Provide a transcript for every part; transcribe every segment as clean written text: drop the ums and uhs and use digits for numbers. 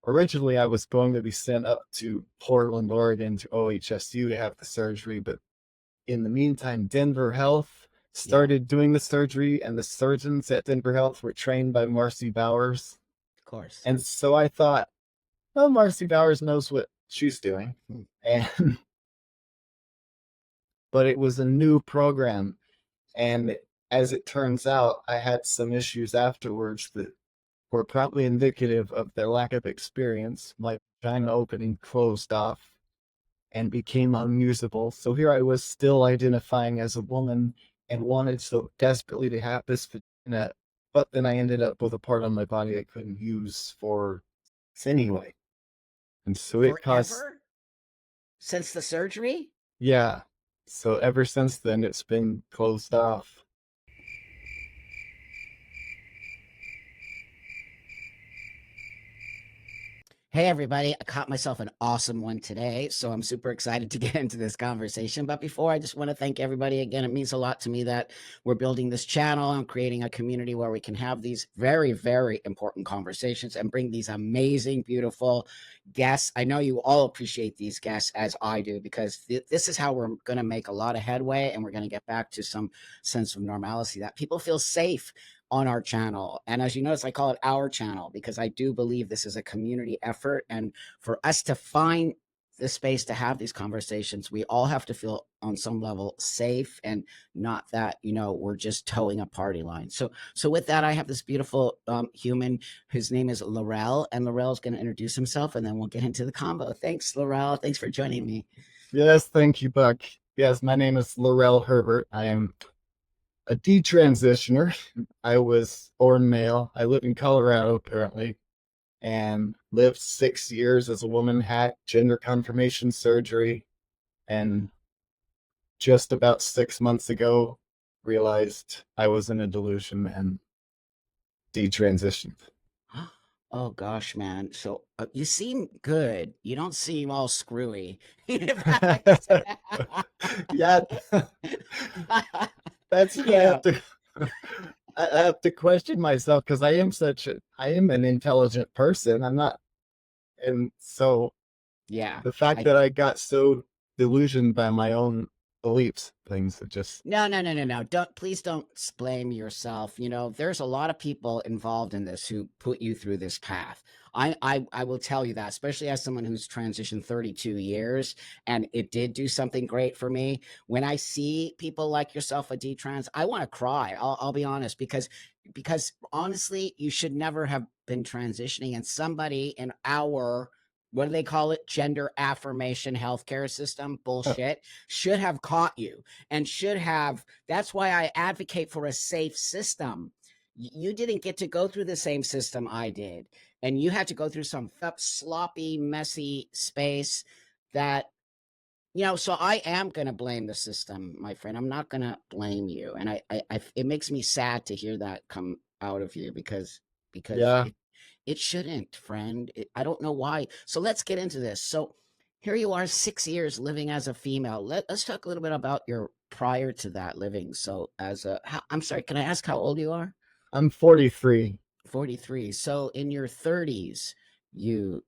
originally I was going to be sent up to Portland, Oregon to OHSU to have the surgery, but in the meantime, Denver Health Yeah, started doing the surgery, and the surgeons at Denver Health were trained by Marcy Bowers. of course. And so I thought, well, Marcy Bowers knows what she's doing. And but it was a new program. And as it turns out, I had some issues afterwards that were probably indicative of their lack of experience. My vagina opening closed off and became unusable. So here I was still identifying as a woman and wanted so desperately to have this vagina, but then I ended up with a part on my body I couldn't use for anyway. And so it caused, Forever since the surgery? yeah. So ever since then, it's been closed off. Hey, everybody. I caught myself an awesome one today. So I'm super excited to get into this conversation. But before, I just want to thank everybody again. It means a lot to me that we're building this channel and creating a community where we can have these very, very important conversations and bring these amazing, beautiful guests. I know you all appreciate these guests as I do, because this is how we're going to make a lot of headway, and we're going to get back to some sense of normalcy, that people feel safe on our channel. And as you notice, I call it our channel because I do believe this is a community effort. And for us to find the space to have these conversations, we all have to feel on some level safe, and not that, we're just towing a party line. So with that, I have this beautiful human. His name is LaRell, and LaRell is going to introduce himself, and then we'll get into the combo. Thanks, LaRell. Thanks for joining me. Yes, thank you, Buck. Yes, my name is LaRell Herbert. I am a detransitioner. I was born male. I live in Colorado currently and lived 6 years as a woman, had gender confirmation surgery, and just about 6 months ago realized I was in a delusion and detransitioned. Oh gosh, man. So you seem good. You don't seem all screwy. Yeah, that's what you I have know, to. I have to question myself because I am an intelligent person. I'm not, and so yeah. the fact I that I got so delusioned by my own beliefs, things that just, No, no, no, no, no. Please don't blame yourself. There's a lot of people involved in this who put you through this path. I will tell you that, especially as someone who's transitioned 32 years, and it did do something great for me. When I see people like yourself, a D-trans, I want to cry. I'll be honest, because honestly, you should never have been transitioning, and somebody in our, what do they call it, gender affirmation healthcare system bullshit, should have caught you, and should have. That's why I advocate for a safe system. You didn't get to go through the same system I did, and you had to go through some sloppy, messy space that, so I am going to blame the system, my friend. I'm not going to blame you. And it makes me sad to hear that come out of you, because yeah, it shouldn't, friend. I don't know why. So let's get into this. So here you are, 6 years living as a female. Let's talk a little bit about your prior to that living. So I'm sorry, can I ask how old you are? I'm 43. 43. So in your 30s, you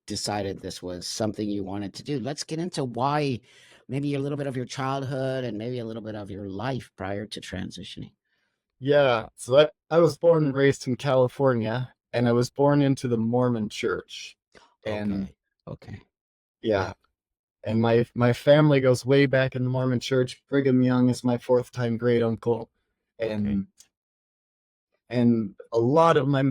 decided this was something you wanted to do. Let's get into why, maybe a little bit of your childhood and maybe a little bit of your life prior to transitioning. Yeah, so I was born and raised in California, and I was born into the Mormon church. And Okay. Okay. yeah, and my family goes way back in the Mormon church. Brigham Young is my fourth time great uncle, Okay. and a lot of my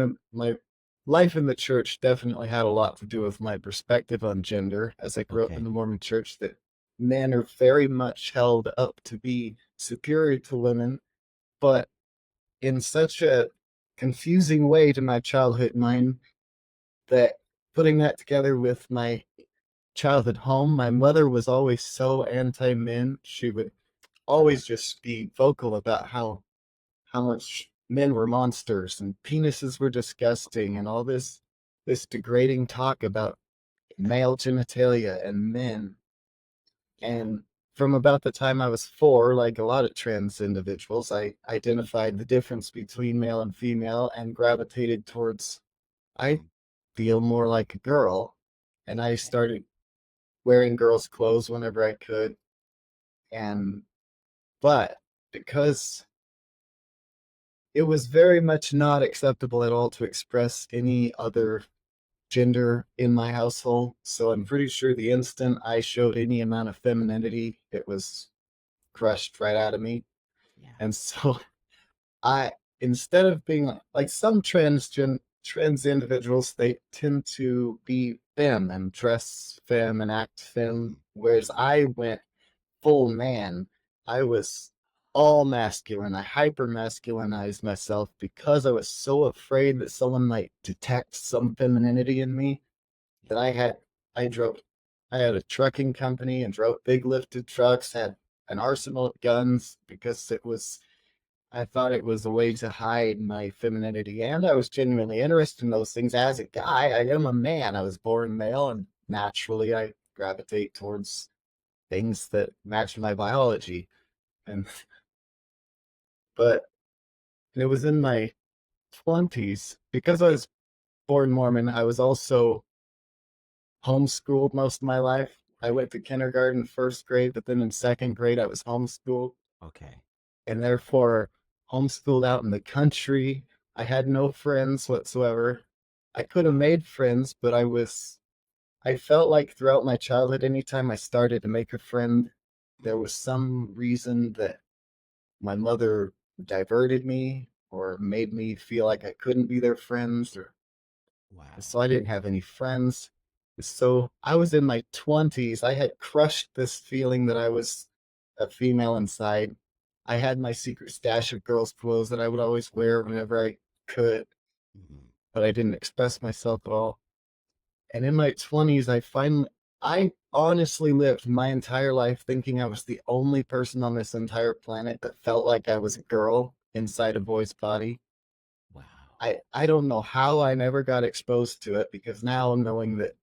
life in the church definitely had a lot to do with my perspective on gender. As I grew up in Okay. the Mormon church, that men are very much held up to be superior to women, but in such a confusing way to my childhood mind, that putting that together with my childhood home, my mother was always so anti men. She would always just be vocal about how much men were monsters and penises were disgusting and all this degrading talk about male genitalia and men. Yeah. And from about the time I was 4, like a lot of trans individuals, I identified the difference between male and female and gravitated towards, I Mm. feel more like a girl. And I Okay. started wearing girls' clothes whenever I could. And, but because it was very much not acceptable at all to express any other gender in my household. So I'm pretty sure the instant I showed any amount of femininity, it was crushed right out of me. Yeah. And so I, instead of being like some trans individuals, they tend to be femme and dress femme and act femme, whereas I went full man. I was all masculine. I hyper masculinized myself because I was so afraid that someone might detect some femininity in me that Yeah. I drove I had a trucking company and drove big lifted trucks, had an arsenal of guns because I thought it was a way to hide my femininity, and I was genuinely interested in those things as a guy. I am a man. I was born male, and naturally I gravitate towards things that match my biology. And but it was in my 20s because I was born Mormon. I was also homeschooled most of my life. I Right. went to kindergarten, first grade, but then in second grade I was homeschooled, Okay. and therefore homeschooled out in the country. I had no friends whatsoever. I could have Wow. made friends, but I felt like throughout my childhood, anytime I started to make a friend, there was some reason that my mother diverted me or made me feel like I couldn't be their friends, or Wow. so I didn't have any friends. So I was in my 20s. I had crushed this feeling that I was a female inside. I had my secret stash of girls' clothes that I would always wear whenever I could, Mhm. but I didn't express myself at all. And in my 20s, I honestly lived my entire life thinking I was the only person on this entire planet that felt like I was a girl inside a boy's body. Wow. I don't know how I never got exposed to it, because now I'm knowing that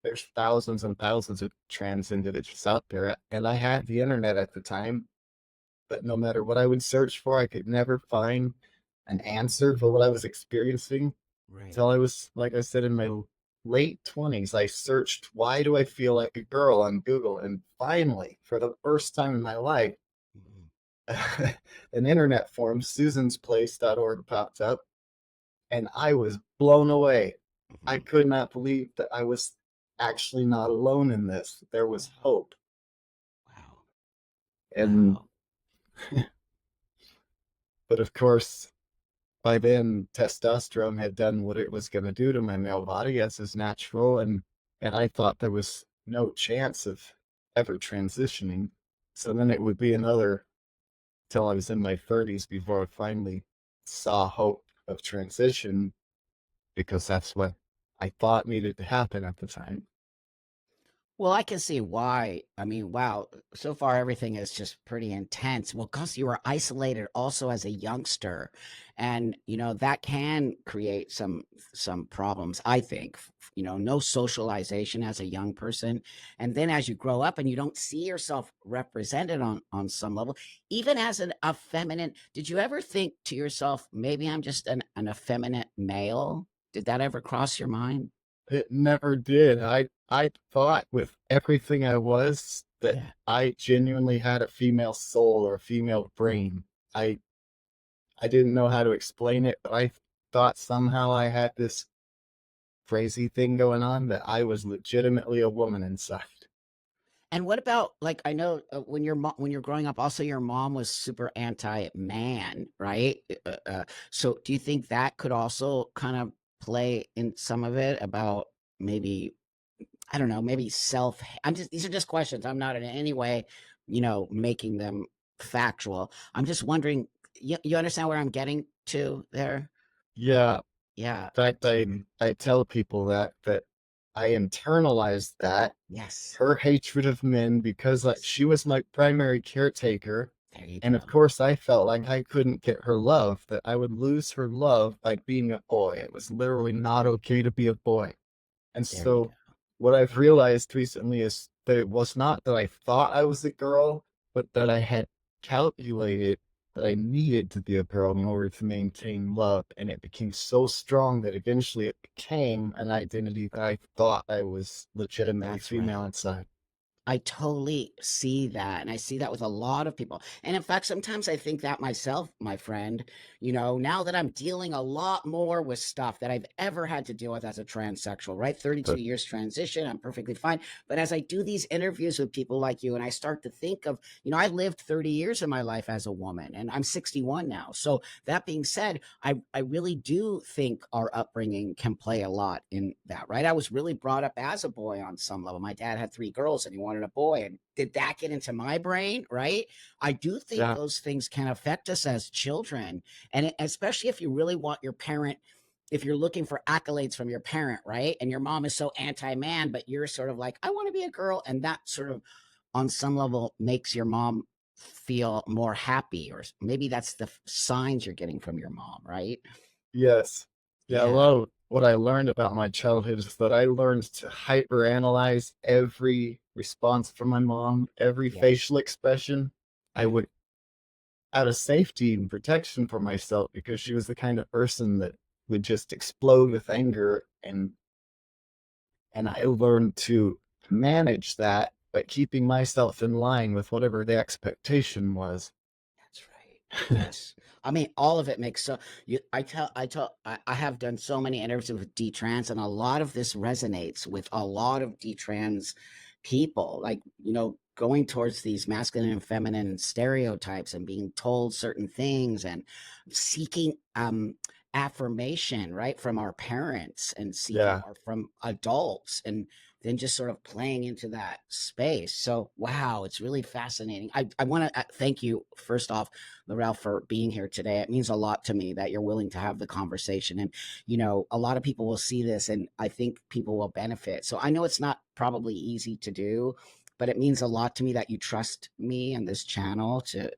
there's thousands and thousands of trans individuals out there, and I had the internet at the time, but no matter what I would search for, I could never find an answer for what I was experiencing Right. until I was, like I said, in my late 20s. I searched, why do I feel like a girl on Google? And finally, for the first time in my life, Mhm. an internet forum, susansplace.org, popped up, and I was blown away. I Mhm. could not believe that I was actually not alone in this. There was Wow. hope. Wow. And, Wow. but of course, by then, testosterone had done what it was going to do to my male body, as is natural. And I thought there was no chance of ever transitioning. So then it would be another till I was in my 30s before I finally saw hope of transition, because that's what I thought needed to happen at the time. Well, I can see why. I mean, wow, so far everything is just pretty intense. Well, because you were isolated also as a youngster, and that can create some problems. I think no socialization as a young person, and then as you grow up and you don't see yourself represented on some level, even as an effeminate. Did you ever think to yourself, maybe I'm just an effeminate male? Did that ever cross your mind? It never did. I thought with everything I was that Yeah. I genuinely had a female soul or a female brain. I I didn't know how to explain it, but I thought somehow I had this crazy thing going on, that I was legitimately a woman inside. And what about, like, I know, when you're growing up, also your mom was super anti-man, right? So do you think that could also kind of play in some of it about maybe, I don't know, maybe I'm just these are just questions. I'm not in any way, making them factual. I'm just wondering, you understand where I'm getting to there? Yeah, in Yeah. fact, I tell people that I internalized that, Yes. her hatred of men, because like Yes. she was my primary caretaker. There you And go. of course, I felt like I couldn't get her love, that I would lose her love by being a boy. It was literally not okay to be a boy. And There you go. so, what I've realized recently is that it was not that I thought I was a girl, but that I had calculated. that I needed to be a girl in order to maintain love, and it became so strong that eventually it became an identity that I thought I was legitimately That's female right. inside. I totally see that. And I see that with a lot of people. And in fact, sometimes I think that myself, my friend, now that I'm dealing a lot more with stuff that I've ever had to deal with as a transsexual, right? 32 But years transition, I'm perfectly fine. But as I do these interviews with people like you, and I start to think of, I lived 30 years of my life as a woman and I'm 61 now. So that being said, I really do think our upbringing can play a lot in that, right? I was really brought up as a boy on some level. My dad had three girls and he wanted a boy. And did that get into my brain, right? I do think yeah, those things can affect us as children. And especially if you really want your parent, if you're looking for accolades from your parent, right? And your mom is so anti man, but you're sort of like, I want to be a girl. And that sort of, on some level, makes your mom feel more happy, or maybe that's the signs you're getting from your mom, right? yes. Yeah, a Yeah, lot of what I learned about my childhood is that I learned to hyperanalyze every response from my mom, every yes, facial expression. I yeah, would, out of safety and protection for myself, because she was the kind of person that would just explode with anger, and I learned to manage that by keeping myself in line with whatever the expectation was. that's right. Yes. I mean, all of it makes so I have done so many interviews with detrans, and a lot of this resonates with a lot of detrans people, like, going towards these masculine and feminine stereotypes and being told certain things and seeking affirmation, right, from our parents and seeking, Yeah. or from adults, and then just sort of playing into that space. So, wow, it's really fascinating. I want to thank you, first off, LaRell, for being here today. It means a lot to me that you're willing to have the conversation. And, a lot of people will see this and I think people will benefit. So I know it's not probably easy to do, but it means a lot to me that you trust me and this channel to,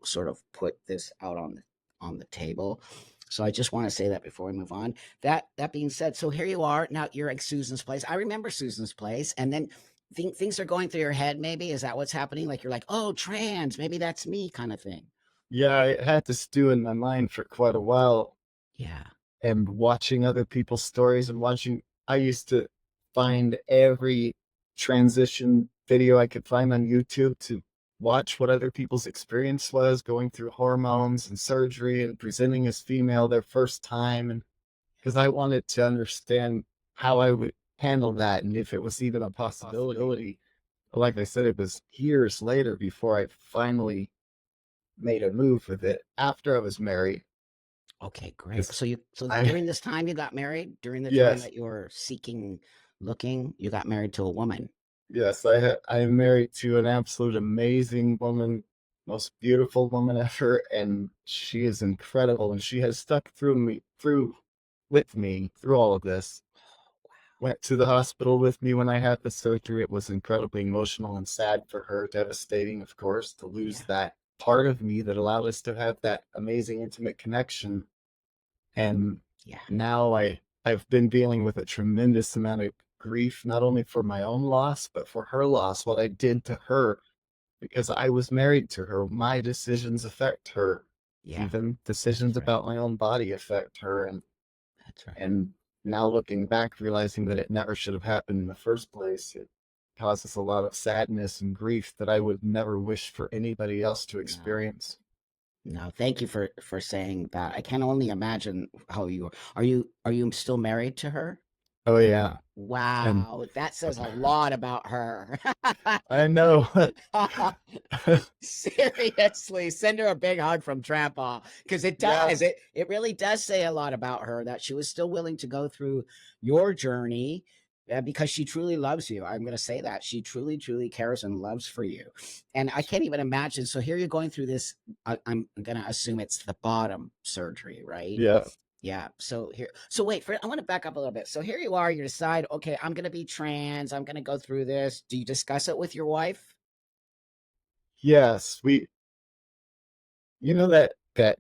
sort of put this out on the table. So I just want to say that before we move on. That being said, so here you are now. You're at Susan's place. I remember Susan's place, and then things are going through your head. Maybe is that what's happening? Like you're like, oh, trans. Maybe that's me, kind of thing. Yeah, I had to stew in my mind for quite a while, Yeah. and watching other people's stories and watching, I used to find every transition video I could find on YouTube to watch what other people's experience was going through hormones and surgery and presenting as female their first time. And because I wanted to understand how I would handle that and if it was even a possibility. But like I said, it was years later before I finally made a move with it after I was married. Okay, great. Because So I, during this time you got married, during the time yes, that you were seeking, looking, you got married to a woman. yes, I am married to an absolute amazing woman, most beautiful woman ever, and she is incredible, and she has stuck with me through all of this. Went to the hospital with me when I had the surgery. It was incredibly emotional and sad for her, devastating, of course, to lose Yeah. that part of me that allowed us to have that amazing intimate connection. And Yeah. now I've been dealing with a tremendous amount of grief, not only for my own loss, but for her loss, what I did to her, because I was married to her. My decisions affect her. Yeah. Even That's decisions right. about my own body affect her. That's right. And now looking back, realizing that it never should have happened in the first place, it causes a lot of sadness and grief that I would never wish for anybody else to No. experience. No, thank you for saying that. I can only imagine how are you still married to her? Oh yeah. And Wow, that says a lot about her. I know. Seriously, send her a big hug from Grandpa, because it Yeah. does. It really does say a lot about her that she was still willing to go through your journey, because she truly loves you. I'm going to say that she truly, truly cares and loves for you. And I can't even imagine. So here you're going through this. I'm going to assume it's the bottom surgery, right? Yeah. Yeah. So wait, I want to back up a little bit. So here you are, you decide, okay, I'm going to be trans. I'm going to go through this. Do you discuss it with your wife? Yes. You know that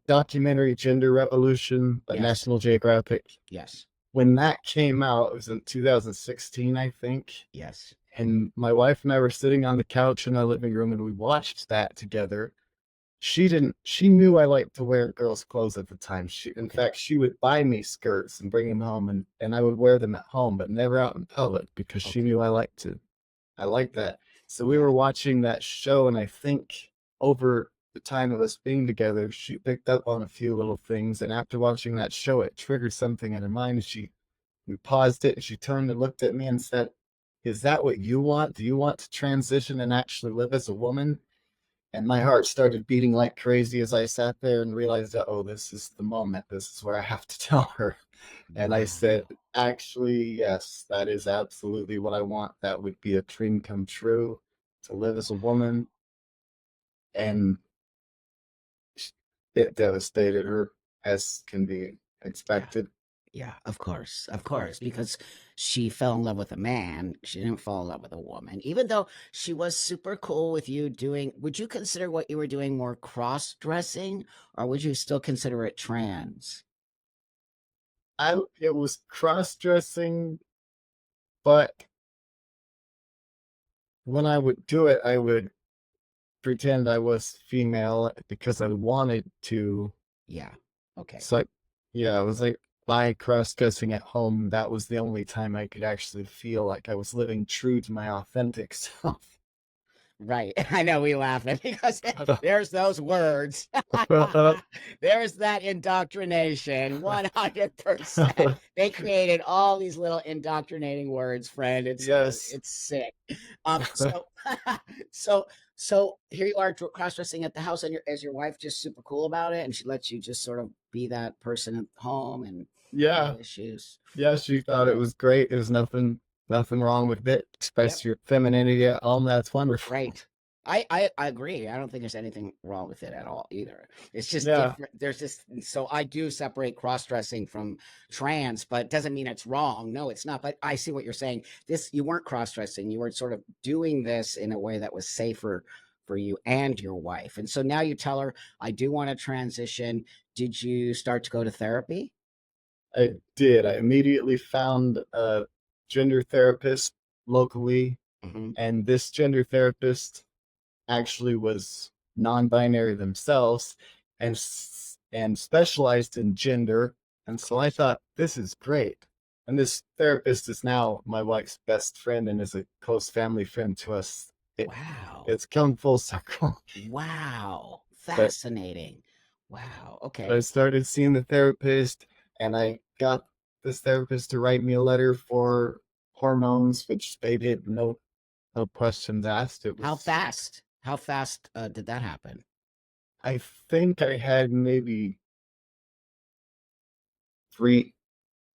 documentary Gender Revolution by Yes. National Geographic? Yes. When that came out, it was in 2016, I think. Yes. And my wife and I were sitting on the couch in our living room and we watched that together. she knew I liked to wear girls' clothes at the time. In Okay. fact, she would buy me skirts and bring them home, and I would wear them at home, but never out in public because she Okay. knew I liked that. So we Yeah. were watching that show, and I think over the time of us being together, she picked up on a few little things, and after watching that show, it triggered something in her mind. We paused it, and she turned and looked at me and said, "Is that what you want? Do you want to transition and actually live as a woman?" And my heart started beating like crazy as I sat there and realized that, oh, this is the moment. This is where I have to tell her. And I said, Wow. actually, yes, that is absolutely what I want. That would be a dream come true to live as a woman. And it devastated her, as can be Yeah. expected. Yeah, of course, because she fell in love with a man. She didn't fall in love with a woman, even though she was super cool with you doing. Would you consider what you were doing more cross dressing, or would you still consider it trans? It was cross dressing, but when I would do it, I would pretend I was female because I wanted to. Yeah. Okay. So, yeah, I was like, by cross dressing at home, that was the only time I could actually feel like I was living true to my authentic self. Right. I know we laugh at because there's those words. There's that indoctrination. 100%. They created all these little indoctrinating words, friend. Yes. It's sick. So so so here you are cross dressing at the house, and is your wife just super cool about it, and she lets you just sort of be that person at home and Yeah. no issues. Yeah, she thought it was great. There's nothing wrong with it. Yep. Express your femininity at home. That's wonderful. Right. I agree. I don't think there's anything wrong with it at all either. It's just Yeah. different. There's just so I do separate cross dressing from trans, but it doesn't mean it's wrong. No, it's not. But I see what you're saying. This you weren't cross dressing. You were sort of doing this in a way that was safer for you and your wife. And so now you tell her, I do want to transition. Did you start to go to therapy? I did. I immediately found a gender therapist locally, Hmm. and this gender therapist actually was non-binary themselves and specialized in gender. And Of so I course. thought, this is great. And this therapist is now my wife's best friend and is a close family friend to us. Wow. It's come full circle. Wow. But Fascinating. Wow. I Okay. started seeing the therapist, and I got this therapist to write me a letter for hormones, which they did no questions asked. It How was, fast? How fast did that happen? I think I had maybe three,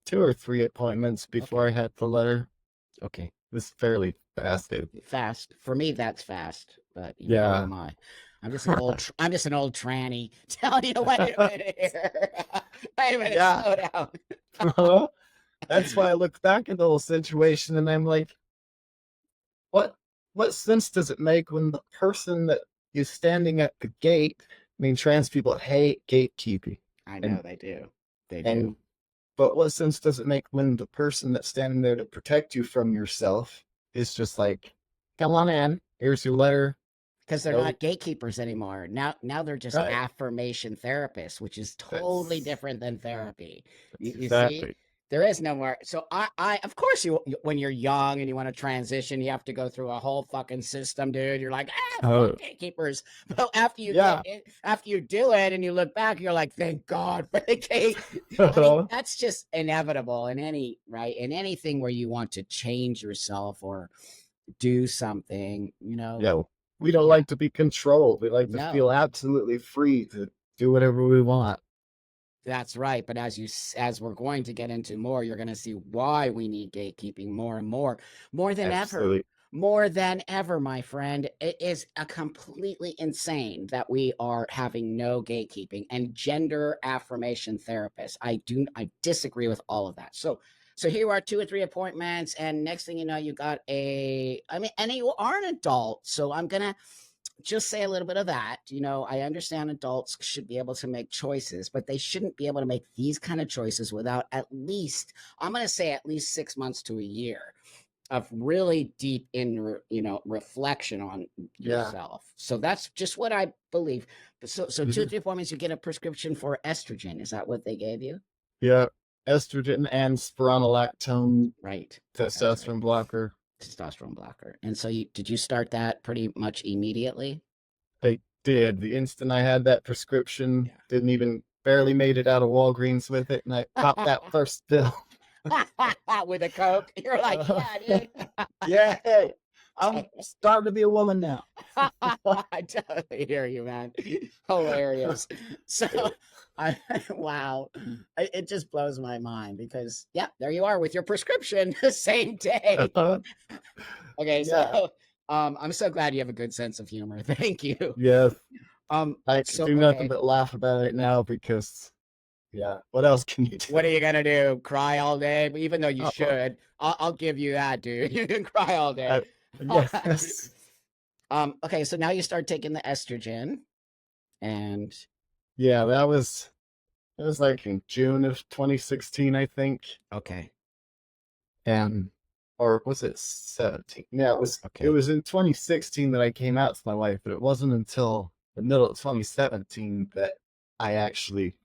2 or 3 appointments before Okay. I had the letter. Okay. It was fairly fast. Fast. For me, that's fast. But who Yeah. am I? I'm just an old tranny telling you, wait a minute here. Wait a minute, Yeah. slow down. That's why I look back at the whole situation and I'm like, what what sense does it make when the person that is standing at the gate, I mean, trans people hate gatekeeping. I know And they do. They do. and but what sense does it make when the person that's standing there to protect you from yourself is just like, come on in, here's your letter. Because they're No, not gatekeepers anymore. Now they're just right. affirmation therapists, which is totally That's different than therapy. that's You see, exactly. there is no more. So I, of course, when you're young and you want to transition, you have to go through a whole fucking system, dude. You're like, Oh, fuck gatekeepers. But after you get yeah. it, after you do it, and you look back, you're like, thank God for the gate. I mean, that's just inevitable in any right in anything where you want to change yourself or do something. Yeah. We don't Yeah. like to be controlled. We like to feel No, absolutely free to do whatever we want. that's right. But as we're going to get into more, you're going to see why we need gatekeeping more and more than ever. Absolutely. More than ever, my friend. It is a completely insane that we are having no gatekeeping and gender affirmation therapists. I disagree with all of that. So here are 2 or 3 appointments, and next thing you know, you got I mean, and you are an adult. So I'm gonna just say a little bit of that. I understand adults should be able to make choices, but they shouldn't be able to make these kind of choices without at least, I'm going to say at least 6 months to a year of really deep in reflection on Yeah. yourself. So that's just what I believe. So two Mhm. three 4 months you get a prescription for estrogen. Is that what they gave you? Yeah. Estrogen and spironolactone Right. That's right. testosterone blocker. Testosterone blocker. And so did you start that pretty much immediately? They did. The instant I had that prescription, Yeah. didn't even barely made it out of Walgreens with it, and I popped that first pill. With a Coke. You're like, Uh, yeah, dude. yeah, hey, I'm starting to be a woman now. I totally hear you, man. Hilarious. So, I wow, it just blows my mind because yeah, there you are with your prescription the same day. Okay, Yeah, so I'm so glad you have a good sense of humor. Thank you. yes. I can So do nothing okay, but laugh about it now because, yeah, what else can you what do? are you gonna do? Cry all day? But even though you Uh, should, I'll give you that, dude. You can cry all day. I, yes. Okay, so now you start taking the estrogen, and Yeah, it was like in June of 2016, I think. okay, And or was it 17? Yeah, it okay, was in 2016 that I came out to my wife, but it wasn't until the middle of 2017 that I actually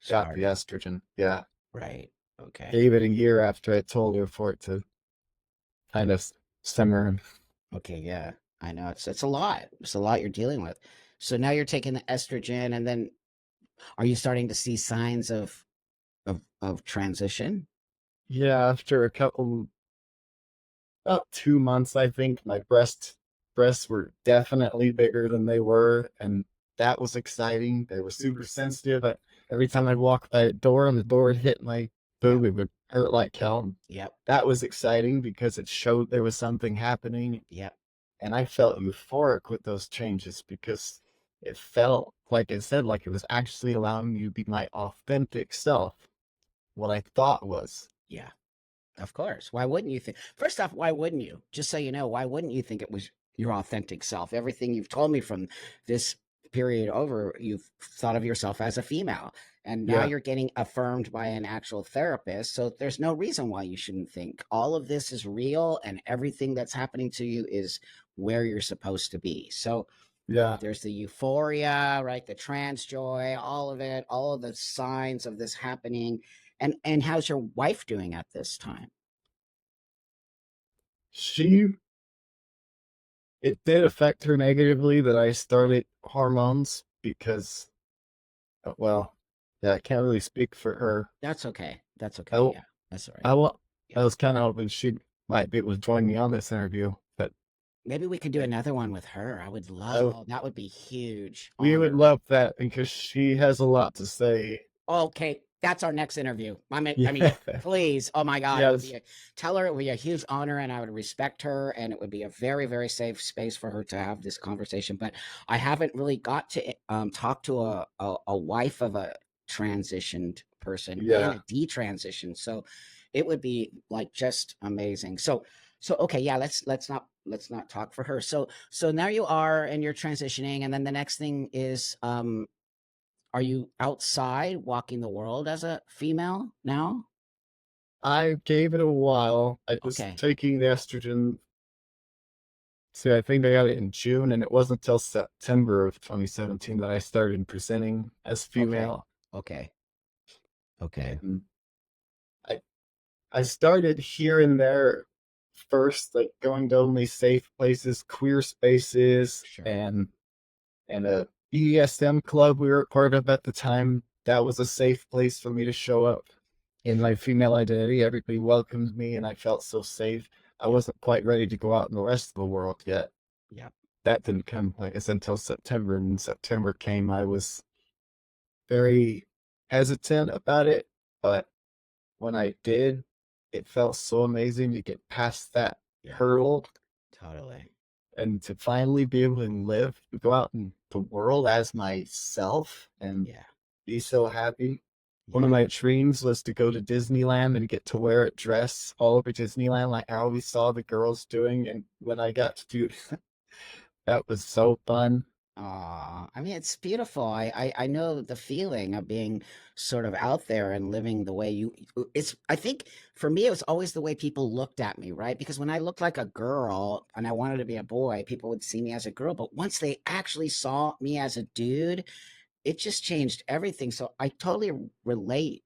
got the started estrogen. Yeah. right. Okay, Gave it a year after I told her for it to kind of simmer. okay, yeah, I know it's a lot. It's a lot you're dealing with. So now you're taking the estrogen, and then are you starting to see signs of transition? Yeah, after a couple about 2 months, I think my breasts were definitely bigger than they were, and that was exciting. They were super sensitive. Every time I'd walk by a door and the door would hit my Yep, boob, it would hurt like hell. yep, That was exciting because it showed there was something happening, yep. and I felt euphoric with those changes because it felt, like I said, like it was actually allowing me to be my authentic self, what I thought was. Yeah. Of course. Why wouldn't you think? First off, why wouldn't you? Just so you know, why wouldn't you think it was your authentic self? Everything you've told me from this period over, you've thought of yourself as a female. And now Yeah, you're getting affirmed by an actual therapist. So there's no reason why you shouldn't think all of this is real and everything that's happening to you is where you're supposed to be. So yeah. there's the euphoria, right? The trans joy, all of it, all of the signs of this happening. And how's your wife doing at this time? She It did affect her negatively that I started hormones because, well, yeah, I can't really speak for her. That's okay. That's I, okay. w- Yeah. That's all right. I, wa- Yeah. I was kind of hoping she might be able to join me on this interview, but Maybe we could do yeah, another one with her. I would love, I, oh, that would be huge we would honor. love that because she has a lot to say. Okay, that's our next interview. I mean, Yeah, please. Oh my God, it would be yes, a tell her it would be a huge honor, and I would respect her, and it would be a very, very safe space for her to have this conversation. But I haven't really got to talk to a wife of a transitioned person and yeah. a detransition. So it would be like just amazing. So okay, yeah, let's not talk for her. So now you are and you're transitioning, and then the next thing is are you outside walking the world as a female now? I gave it a while. I was Okay. taking the estrogen. See, I think I got it in June, and it wasn't until September of 2017 that I started presenting as Okay. female. Okay. Okay. And I I started here and there first, like going to only safe places, queer spaces, Sure. and a BDSM club we were part of at the time. That was a safe place for me to show up in my female identity. Everybody welcomed me, and I felt so safe. I Yeah. wasn't quite ready to go out in the rest of the world yet. Yeah. That didn't come, like I said, until September. And when September came, I was very hesitant about it, but when I did, it felt so amazing to get past that Yeah. hurdle Totally. and to finally be able to live, go out in the world as myself and Yeah. be so happy. One of Yeah. my dreams was to go to Disneyland and get to wear a dress all over Disneyland like I always saw the girls doing. And when I got to do that was so fun. Aw, I mean, it's beautiful. I know the feeling of being sort of out there and living the way you it's I think for me it was always the way people looked at me, right? Because when I looked like a girl and I wanted to be a boy, people would see me as a girl, but once they actually saw me as a dude, it just changed everything. So I totally relate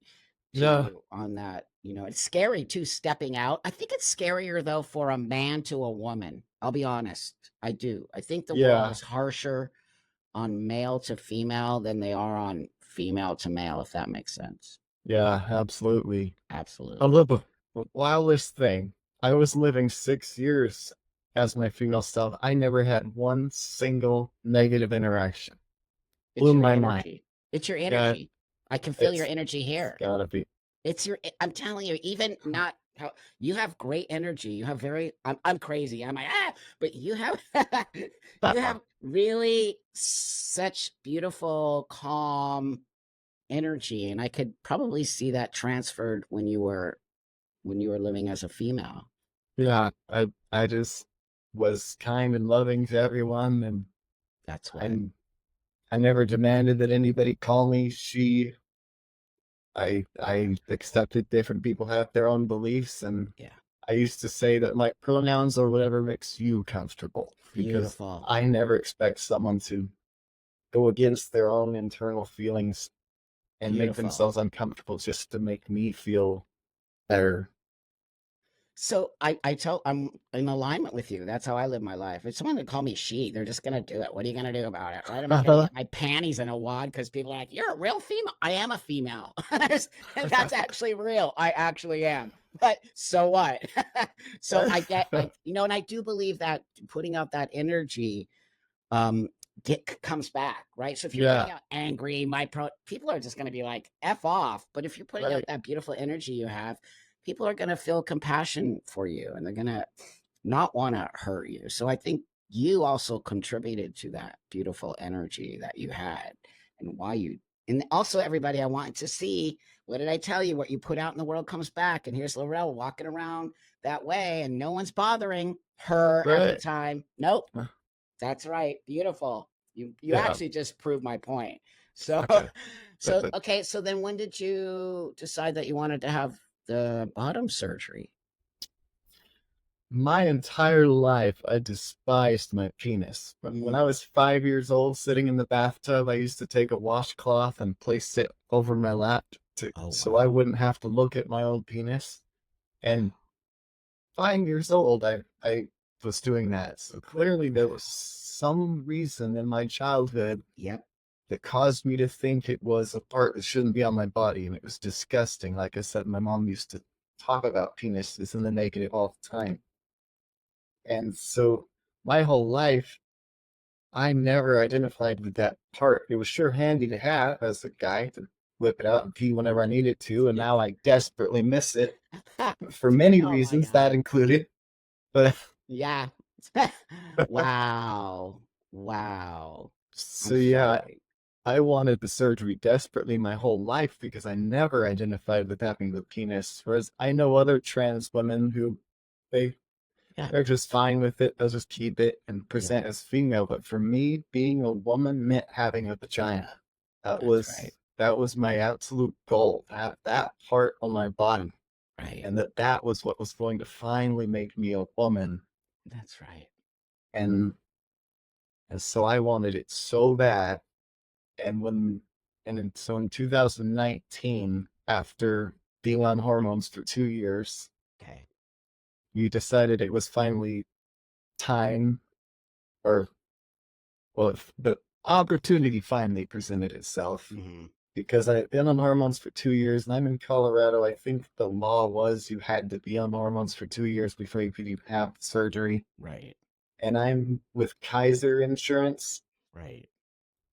to Yeah, you on that. You know, it's scary too stepping out. I think it's scarier though for a man to a woman. I'll be honest. I do. I think the world yeah, is harsher on male to female than they are on female to male, if that makes sense. yeah, absolutely. A Absolutely. little wildest thing. I was living 6 years as my female self. I never had one single negative interaction. It's Blew your my mind. energy. It's your Yeah, energy. I can feel your it's energy it's here. gotta be. It's your I'm telling you, even not how you have great energy. You have very I'm crazy. I'm like, but you have you have really such beautiful, calm energy. And I could probably see that transferred when you were living as a female. Yeah, I just was kind and loving to everyone, and That's what. I'm I never demanded that anybody call me she. I accepted different people have their own beliefs, and Yeah. I used to say that my pronouns or whatever makes you comfortable because Beautiful. I never expect someone to go against their own internal feelings and make Beautiful. themselves uncomfortable just to make me feel better. So I tell I'm in alignment with you. That's how I live my life. If someone would call me she, they're just gonna do it. What are you gonna do about it? Right? I'm not gonna get my panties in a wad because people are like, "You're a real female." I am a female. That's actually real. I actually am. But so what? So I you know, and I do believe that putting out that energy um comes back, right? So if you're Yeah, putting out angry, people are just going to be like f off. But if you're putting out right. that beautiful energy you have, people are going to feel compassion for you and they're going to not want to hurt you. So I think you also contributed to that beautiful energy that you had and why you and also everybody I want to see what did I tell you? What you put out in the world comes back. And here's LaRell walking around that way and no one's bothering her at the Right. time. Nope, that's right. Beautiful. You Yeah. actually just proved my point. So Okay. so okay, so then when did you decide that you wanted to have the bottom surgery? My entire life, I despised my penis. But when Mm. I was 5 years old, sitting in the bathtub, I used to take a washcloth and place it over my lap Oh so I wow. wouldn't have to look at my own penis. And 5 years old, I was doing that. So clearly, there was some reason in my childhood Yep. that caused me to think it was a part that shouldn't be on my body, and it was disgusting. Like I said, my mom used to talk about penises in the negative all the time. And so my whole life, I never identified with that part. It was sure handy to have as a guy to whip it out and pee whenever I needed to, and now I desperately miss it for many Oh my reasons, that god. included. But Yeah. Wow. Wow. so I'm yeah, sorry. I wanted the surgery desperately my whole life because I never identified with having the penis. Whereas I know other trans women who they Yeah. they're just fine with it. They'll just keep it and Yeah. present as female. But for me, being a woman meant having a vagina. That's right. That was my absolute goal. To have that part on my bottom, Right. and that was what was going to finally make me a woman. That's right. And and so I wanted it so bad. And so in 2019, after being on hormones for 2 years, Okay. we decided it was finally time, or well, if the opportunity finally presented itself Hmm. because I had been on hormones for 2 years, and I'm in Colorado. I think the law was you had to be on hormones for 2 years before you could even have surgery. Right. And I'm with Kaiser Insurance, Right.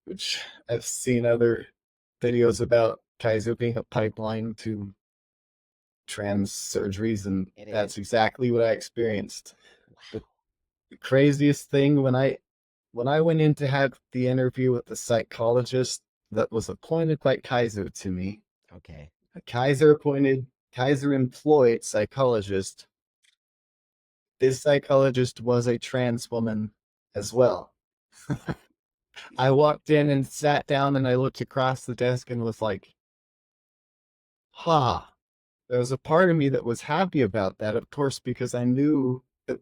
which I've seen other videos about Kaiser being a pipeline to trans surgeries, and It that's is. exactly what I experienced. The, Wow. the craziest thing when I went in to have the interview with the psychologist that was appointed by Kaiser to me, Okay. a Kaiser employed psychologist. This psychologist was a trans woman as well. I walked in and sat down and I looked across the desk and was like, ha. There was a part of me that was happy about that, of course, because I knew that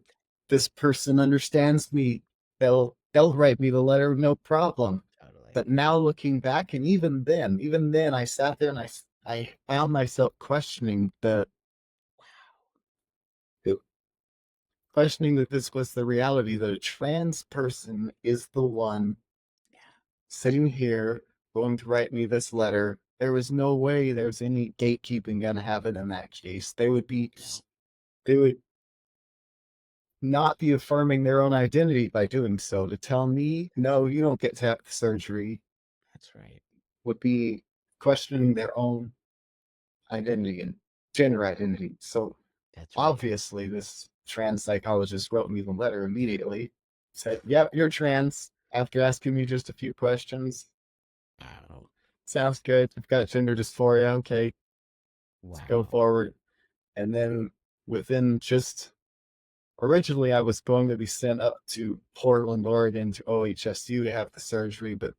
this person understands me. They'll write me the letter, no problem. Totally. But now looking back, and even then, I sat there and I found myself the questioning that this was the reality, that a trans person is the one Yeah. sitting here going to write me this letter. There was no way there's any gatekeeping gonna happen in that case. No, They would not be affirming their own identity by doing so. To tell me, no, you don't get to have the surgery, that's right. would be questioning their own identity and gender identity. So That's right. obviously, this trans psychologist wrote me the letter immediately, said, yep, you're trans, after asking me just a few questions. Wow. Sounds good. I've got gender dysphoria. Okay, let's go Wow. forward. And then within just originally, I was going to be sent up to Portland, Oregon to OHSU to have the surgery, but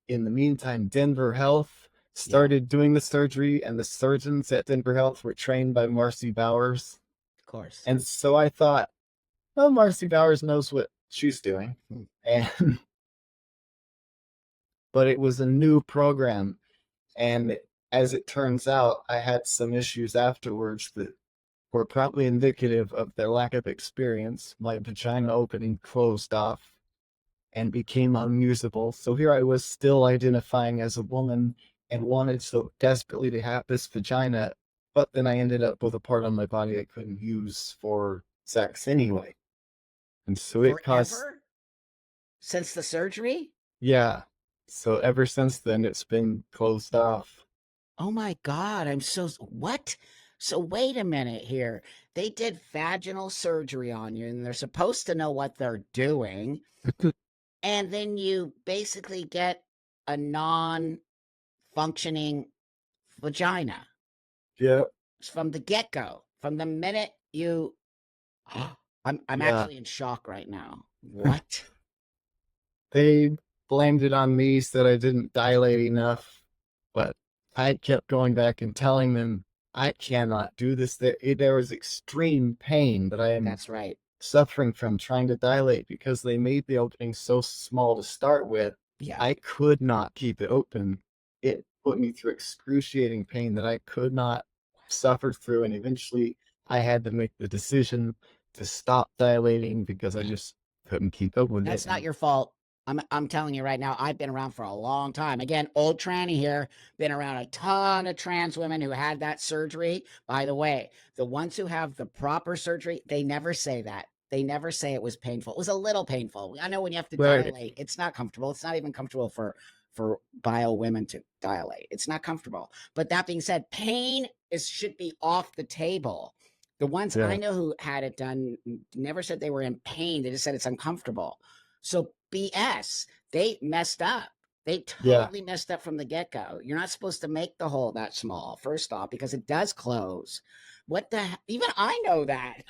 in the meantime, Denver Health Yeah, started doing the surgery, and the surgeons at Denver Health were trained by Marcy Bowers. of course. And so I thought, well, Marcy Bowers knows what she's doing. Hmm. And but it was a new program, and as it turns out, I had some issues afterwards that were probably indicative of their lack of experience. My vagina opening closed off and became unusable. So here I was still identifying as a woman and wanted so desperately to have this vagina, but then I ended up with a part on my body I couldn't use for sex anyway. And so it caused, Forever since the surgery? yeah. So ever since then, it's been closed off. Oh my God. I'm so, what? So wait a minute here. They did vaginal surgery on you and they're supposed to know what they're doing. And then you basically get a non functioning vagina Yeah, from the get go, from the minute you. I'm yeah. actually in shock right now. What? They blamed it on me, said I didn't dilate enough, but I kept going back and telling them I cannot do this. There was extreme pain that I am That's right. suffering from trying to dilate because they made the opening so small to start with. Yeah. I could not keep it open. It put me through excruciating pain that I could not suffer through. And eventually I had to make the decision to stop dilating because I Yeah. just couldn't keep up with it. That's not And your fault. I'm telling you right now, I've been around for a long time. Again, old tranny here, been around a ton of trans women who had that surgery. By the way, the ones who have the proper surgery, they never say that. They never say it was painful. It was a little painful. I know when you have to right. dilate, it's not comfortable. It's not even comfortable for bio women to dilate. It's not comfortable. But that being said, pain is should be off the table. The ones I Yeah. know who had it done never said they were in pain. They just said it's uncomfortable. So BS. They messed up. They Yeah. totally messed up from the get go. You're not supposed to make the hole that small, first off, because it does close. What the even I know that.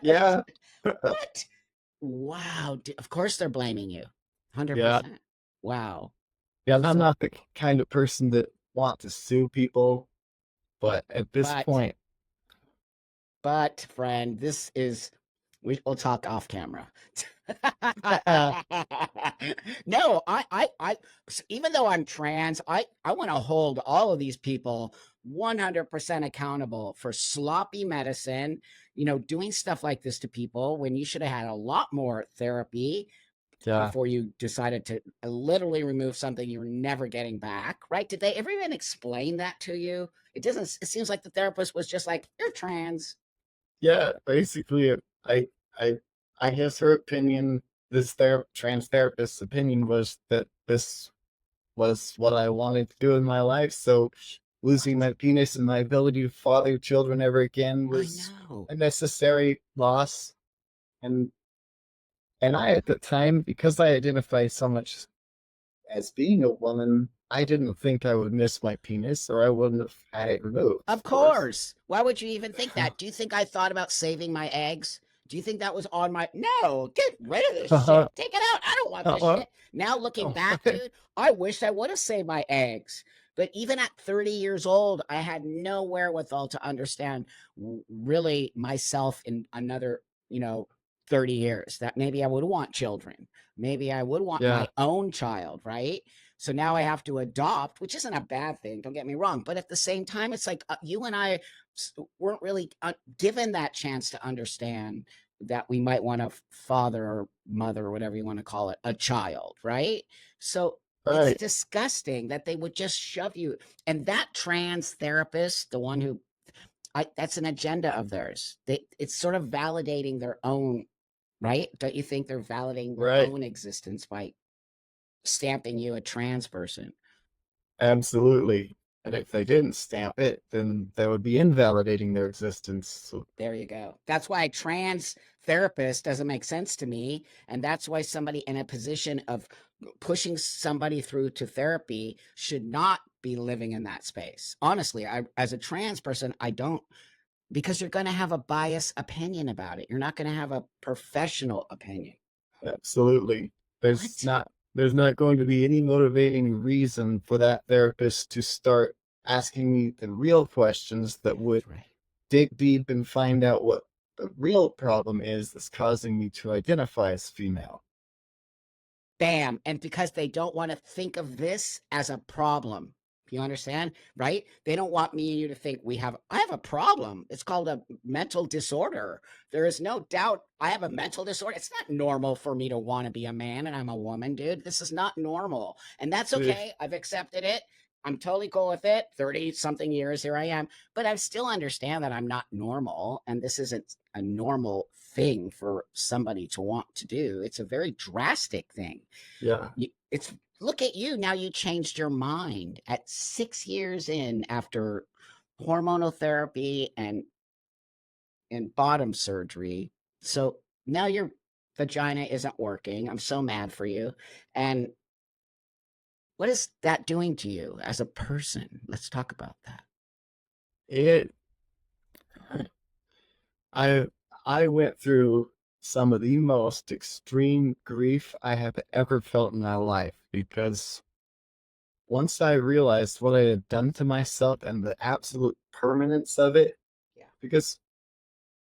Yeah. What? Wow. Of course they're blaming you. Yeah. 100%. Wow. Yeah. And I'm So, not the kind of person that want to sue people, but at this but point, But friend, this is we'll talk off camera. No, even though I'm trans, I want to hold all of these people 100% accountable for sloppy medicine, doing stuff like this to people when you should have had a lot more therapy yeah. before you decided to literally remove something you're never getting back, right? Did they ever even explain that to you? It seems like the therapist was just like, you're trans. Yeah. Basically, I, I, I guess her opinion, trans therapist's opinion was that this was what I wanted to do in my life. So losing What? my penis and my ability to father children ever again I was know. a necessary loss. And I at the time, because I identify so much as being a woman, I didn't think I would miss my penis or I wouldn't have had it removed, Of of course. course. Why would you even think that? Do you think I thought about saving my eggs? Do you think that was on my no, get rid of this shit. Uh-huh. Take it out. I don't want this Uh-huh. shit. Now looking Oh, back, dude, I wish I would have saved my eggs. But even at 30 years old, I had no wherewithal to understand really myself in another, 30 years that maybe I would want children. Maybe I would want yeah, my own child, right? So now I have to adopt, which isn't a bad thing, don't get me wrong. But at the same time, it's like you and I weren't really given that chance to understand that we might want a father or mother or whatever you want to call it, a child, right? So it's right. disgusting that they would just shove you. And that trans therapist, the one who that's an agenda of theirs. It's sort of validating their own, right? Don't you think they're validating their Right. own existence by stamping you a trans person? Absolutely. And if they didn't stamp it, then that would be invalidating their existence. So, There you go. That's why trans therapist doesn't make sense to me. And that's why somebody in a position of pushing somebody through to therapy should not be living in that space. Honestly, as a trans person, I don't, because you're going to have a biased opinion about it. You're not going to have a professional opinion. absolutely. There's What? not there's not going to be any motivating reason for that therapist to start asking me the real questions that would That's right. dig deep and find out what the real problem is that's causing me to identify as female. Bam. And because they don't want to think of this as a problem. You understand? Right? They don't want me and you to think I have a problem. It's called a mental disorder. There is no doubt I have a mental disorder. It's not normal for me to want to be a man and I'm a woman, dude. This is not normal. And that's Ugh, okay. I've accepted it. I'm totally cool with it. 30 something years, here I am. But I still understand that I'm not normal. And this isn't a normal thing for somebody to want to do. It's a very drastic thing. yeah, It's look at you now. You changed your mind at 6 years in after hormonal therapy and bottom surgery. So now your vagina isn't working. I'm so mad for you. And what is that doing to you as a person? Let's talk about that. it. I I went through some of the most extreme grief I have ever felt in my life because once I realized what I had done to myself and the absolute permanence of it, Yeah. because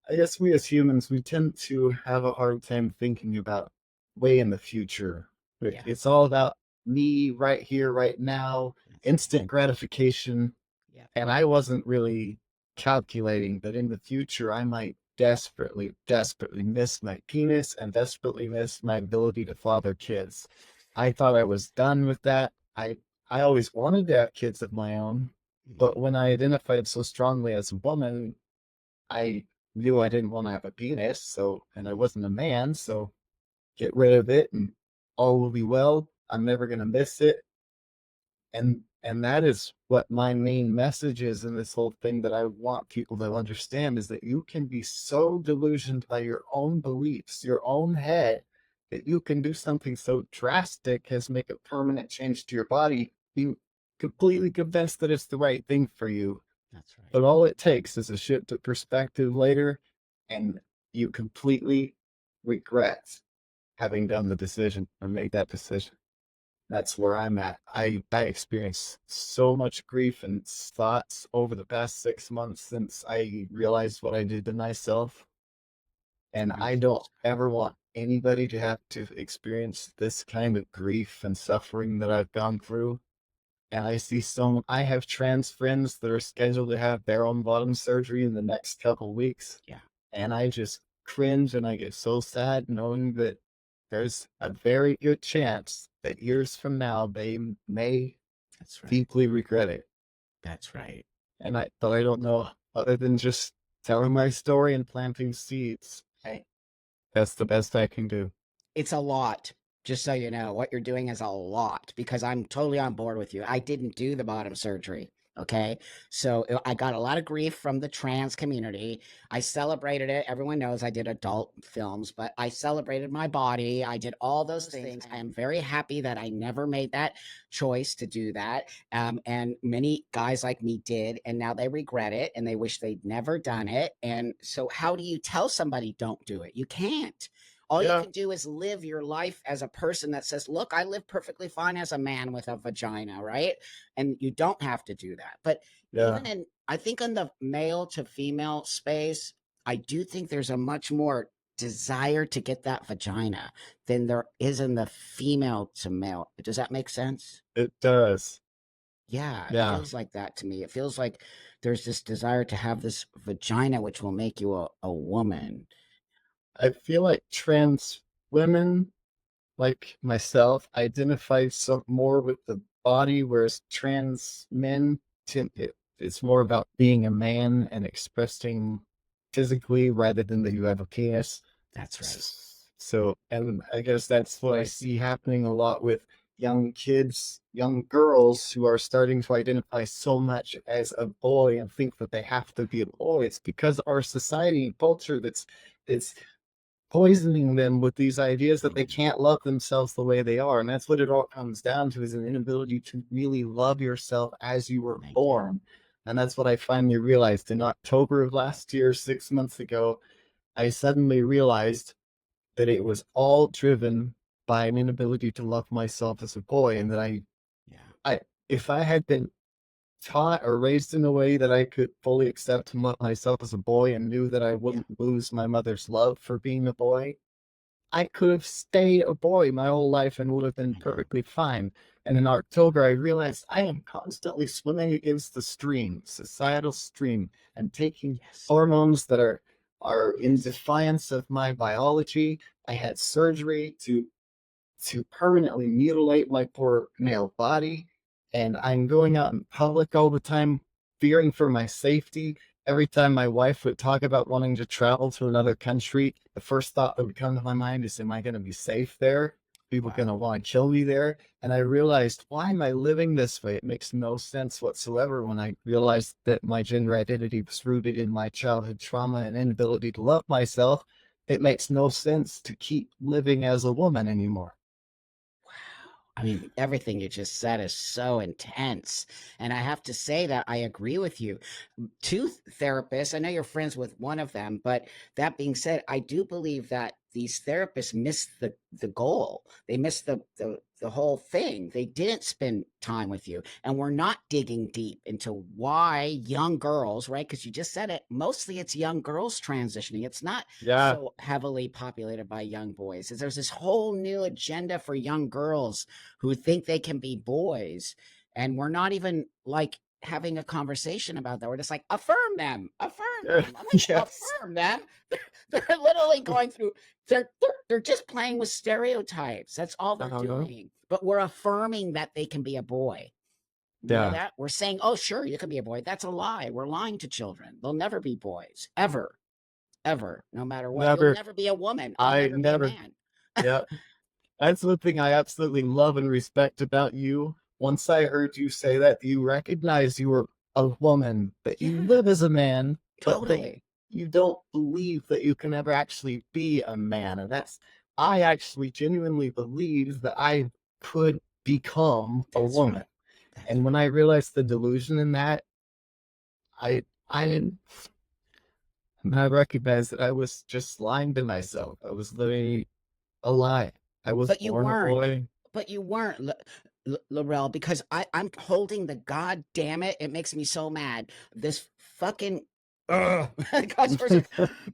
I guess we as humans, we tend to have a hard time thinking about way in the future. Yeah. It's all about me right here, right now, That's right. instant gratification. Yeah. And I wasn't really calculating that in the future I might desperately, desperately miss my penis and desperately miss my ability to father kids. I thought I was done with that. I always wanted to have kids of my own, but Mhm. when I identified so strongly as a woman, I knew I didn't want to have a penis, so and I wasn't a man, so get rid of it and all will be well. I'm never gonna miss it. And that is what my main message is in this whole thing that I want people to understand is that you can be so delusioned by your own beliefs, your own head, that you can do something so drastic as make a permanent change to your body, be completely convinced that it's the right thing for you. That's right. But all it takes is a shift of perspective later, and you completely regret having done the decision or made that decision. That's where I'm at. I experienced so much grief and thoughts over the past 6 months since I realized what I did to myself. And I Grief don't is ever want anybody to have to experience this kind of grief and suffering that I've gone through. And I have trans friends that are scheduled to have their own bottom surgery in the next couple weeks. yeah. And I just cringe and I get so sad knowing that there's a very good chance that years from now they may That's right. deeply regret it. That's right. But I don't know other than just telling my story and planting seeds. Hey, that's the best I can do. It's a lot. Just so you know, what you're doing is a lot because I'm totally on board with you. I didn't do the bottom surgery. Okay. So I got a lot of grief from the trans community. I celebrated it. Everyone knows I did adult films, but I celebrated my body. I did all those things. I am very happy that I never made that choice to do that. And many guys like me did, and now they regret it and they wish they'd never done it. And so, how do you tell somebody don't do it? You can't. All you Yeah, can do is live your life as a person that says, look, I live perfectly fine as a man with a vagina, right? And you don't have to do that. But yeah. even in, I think in the male to female space, I do think there's a much more desire to get that vagina than there is in the female to male. Does that make sense? It does. Yeah, it Yeah. feels like that to me. It feels like there's this desire to have this vagina, which will make you a woman. I feel like trans women like myself identify so more with the body, whereas trans men it's more about being a man and expressing physically rather than that you have a penis. That's right. So, and I guess that's what I see happening a lot with young kids, young girls who are starting to identify so much as a boy and think that they have to be a boy. It's because our society and culture it's poisoning them with these ideas that they can't love themselves the way they are. And that's what it all comes down to, is an inability to really love yourself as you were Thank you. born. And that's what I finally realized in October of last year, 6 months ago. I suddenly realized that it was all driven by an inability to love myself as a boy, and that Yeah. I, if I had been taught or raised in a way that I could fully accept myself as a boy and knew that I Yeah. wouldn't lose my mother's love for being a boy, I could have stayed a boy my whole life and would have been I know. perfectly fine. And in October, I realized I am constantly swimming against the stream, societal stream, and taking Yes. hormones that are in Yes. defiance of my biology. I had surgery to permanently mutilate my poor male body. And I'm going out in public all the time, fearing for my safety. Every time my wife would talk about wanting to travel to another country, the first thought that would come to my mind is, am I going to be safe there? People going to Wow. want to kill me there? And I realized, why am I living this way? It makes no sense whatsoever when I realized that my gender identity was rooted in my childhood trauma and inability to love myself. It makes no sense to keep living as a woman anymore. Wow. I mean, everything you just said is so intense. And I have to say that I agree with you. Two therapists, I know you're friends with one of them, but that being said, I do believe that these therapists missed the goal. They missed the whole thing. They didn't spend time with you. And we're not digging deep into why young girls, right? Because you just said it, mostly it's young girls transitioning. It's not Yeah, so heavily populated by young boys. There's this whole new agenda for young girls who think they can be boys. And we're not even like having a conversation about that. We're just like, affirm them, affirm them. I'm like, yes. affirm them. They're literally going through, they're just playing with stereotypes. That's all they're Uh-huh. doing. But we're affirming that they can be a boy. You know Yeah, that? We're saying, oh, sure, you can be a boy. That's a lie. We're lying to children. They'll never be boys, ever, ever, no matter what. You'll never. never be a woman. I'll I never be a never. man. Yeah, that's the thing I absolutely love and respect about you. Once I heard you say that, you recognize you were a woman, that you Yeah, live as a man, but that totally. you don't believe that you can ever actually be a man. And I actually genuinely believe that I could become a That's woman. right. That's And when right. I realized the delusion in that, I didn't. I recognized that I was just lying to myself. I was living a lie. I was But you born a weren't. boy. But you weren't, LaRell, because I'm holding the god damn it. It makes me so mad. This fucking God's first.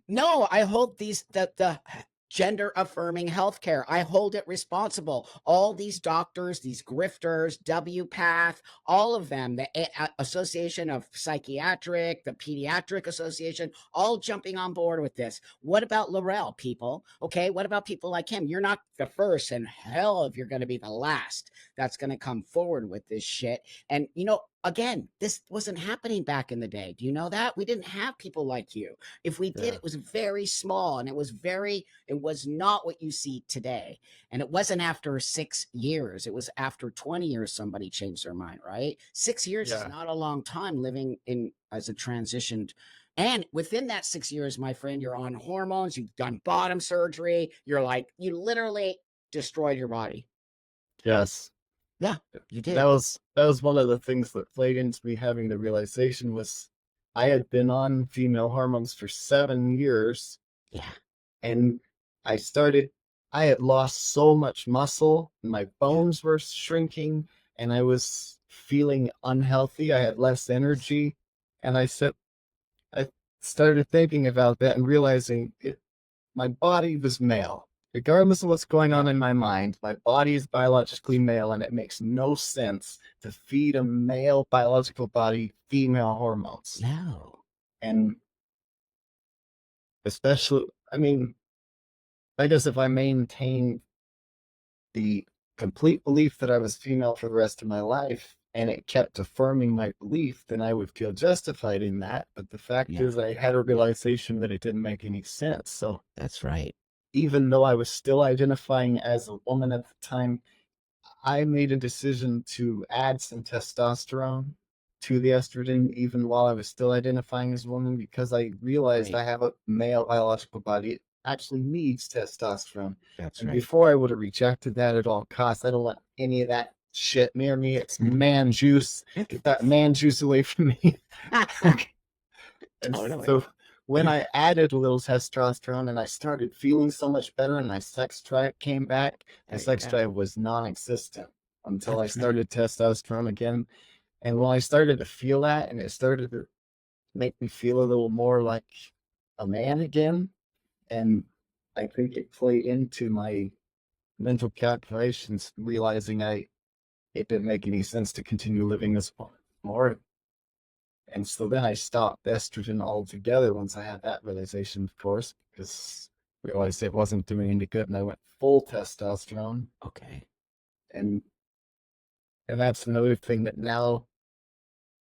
No, I hold these the gender affirming healthcare. I hold it responsible. All these doctors, these grifters, WPATH, all of them, the Association of Psychiatric, the Pediatric Association, all jumping on board with this. What about LaRell, people? Okay, what about people like him? You're not the first, and hell, if you're going to be the last that's going to come forward with this shit. And again, this wasn't happening back in the day. Do you know that? We didn't have people like you. If we did, Yeah. it was very small, and it was not what you see today. And it wasn't after 6 years. It was after 20 years somebody changed their mind, right? 6 years is Yeah. not a long time living in as a transitioned. And within that 6 years, my friend, you're on hormones, you've done bottom surgery, you literally destroyed your body. Yes. Yeah, you That did. was one of the things that played into me having the realization was I had been on female hormones for 7 years, Yeah, and I started I had lost so much muscle, my yeah. bones were shrinking, and I was feeling unhealthy. I had less energy, and I started thinking about that and realizing my body was male. Regardless of what's going on Yep. in my mind, my body is biologically male, and it makes no sense to feed a male biological body female hormones. No. And especially, I mean, I guess if I maintain the complete belief that I was female for the rest of my life and it kept affirming my belief, then I would feel justified in that. But the fact Yeah, is, I had a realization that it didn't make any sense. So that's right. even though I was still identifying as a woman at the time, I made a decision to add some testosterone to the estrogen, even while I was still identifying as a woman, because I realized Great. I have a male biological body. It actually needs testosterone. That's And right. before I would have rejected that at all costs. I don't want any of that shit near me. It's man juice. Get that man juice away from me. And Totally. so when I added a little testosterone and I started feeling so much better and my sex drive came back, my There you sex go. drive was non-existent until I That's right. started testosterone again. And when I started to feel that and it started to make me feel a little more like a man again, and I think it played into my mental calculations, realizing it didn't make any sense to continue living this more. And so then I stopped estrogen altogether once I had that realization, of course, because I realized it wasn't doing any good, and I went full testosterone. Okay. And and that's another thing that now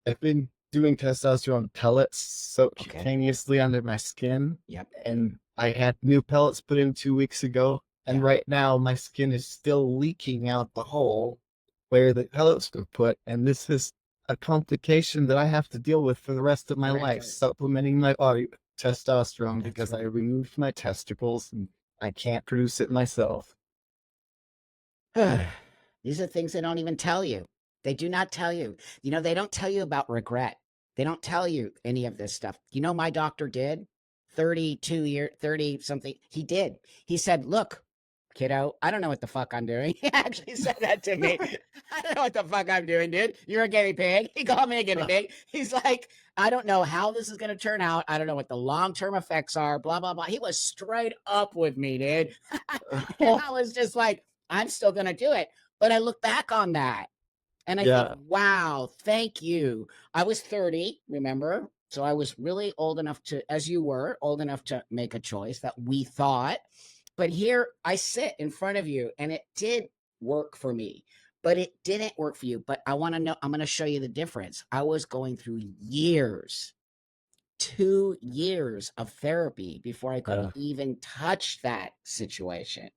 I've been doing testosterone pellets Okay. subcutaneously under my skin, Yep. and I had new pellets put in 2 weeks ago, and Yeah. right now my skin is still leaking out the hole where the pellets were put, and this is a complication that I have to deal with for the rest of my life, Right. supplementing my body with testosterone That's because I right. removed my testicles and I can't produce it myself. These are things they don't even tell you. They do not tell you. They don't tell you about regret. They don't tell you any of this stuff. My doctor did 30 something. He did. He said, "Look, kiddo, I don't know what the fuck I'm doing." He actually said that to me. "I don't know what the fuck I'm doing, dude. You're a guinea pig." He called me a guinea pig. He's like, "I don't know how this is going to turn out. I don't know what the long term effects are, blah, blah, blah." He was straight up with me, dude. And I was just like, I'm still going to do it. But I look back on that and I think, Yeah, wow, thank you. I was 30, remember? So I was really old enough as you were, old enough to make a choice that we thought. But here I sit in front of you and it did work for me, but it didn't work for you. But I want to know, I'm going to show you the difference. I was going through years, 2 years of therapy before I could yeah, even touch that situation.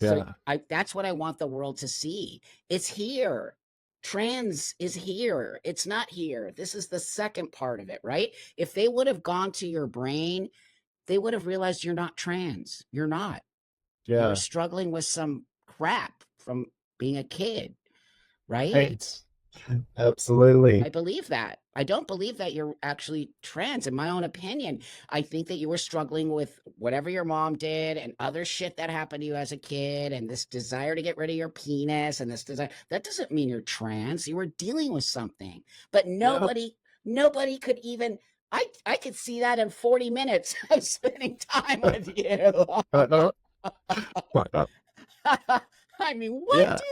So yeah, that's what I want the world to see. It's here. Trans is here. It's not here. This is the second part of it, right? If they would have gone to your brain, they would have realized you're not trans. You're not. You were yeah. struggling with some crap from being a kid, right? Right. Absolutely. I believe that. I don't believe that you're actually trans, in my own opinion. I think that you were struggling with whatever your mom did and other shit that happened to you as a kid, and this desire to get rid of your penis and this desire. That doesn't mean you're trans. You were dealing with something, but Yep. nobody could even. I could see that in 40 minutes of spending time with you. Uh, uh, I mean, what, yeah. dude?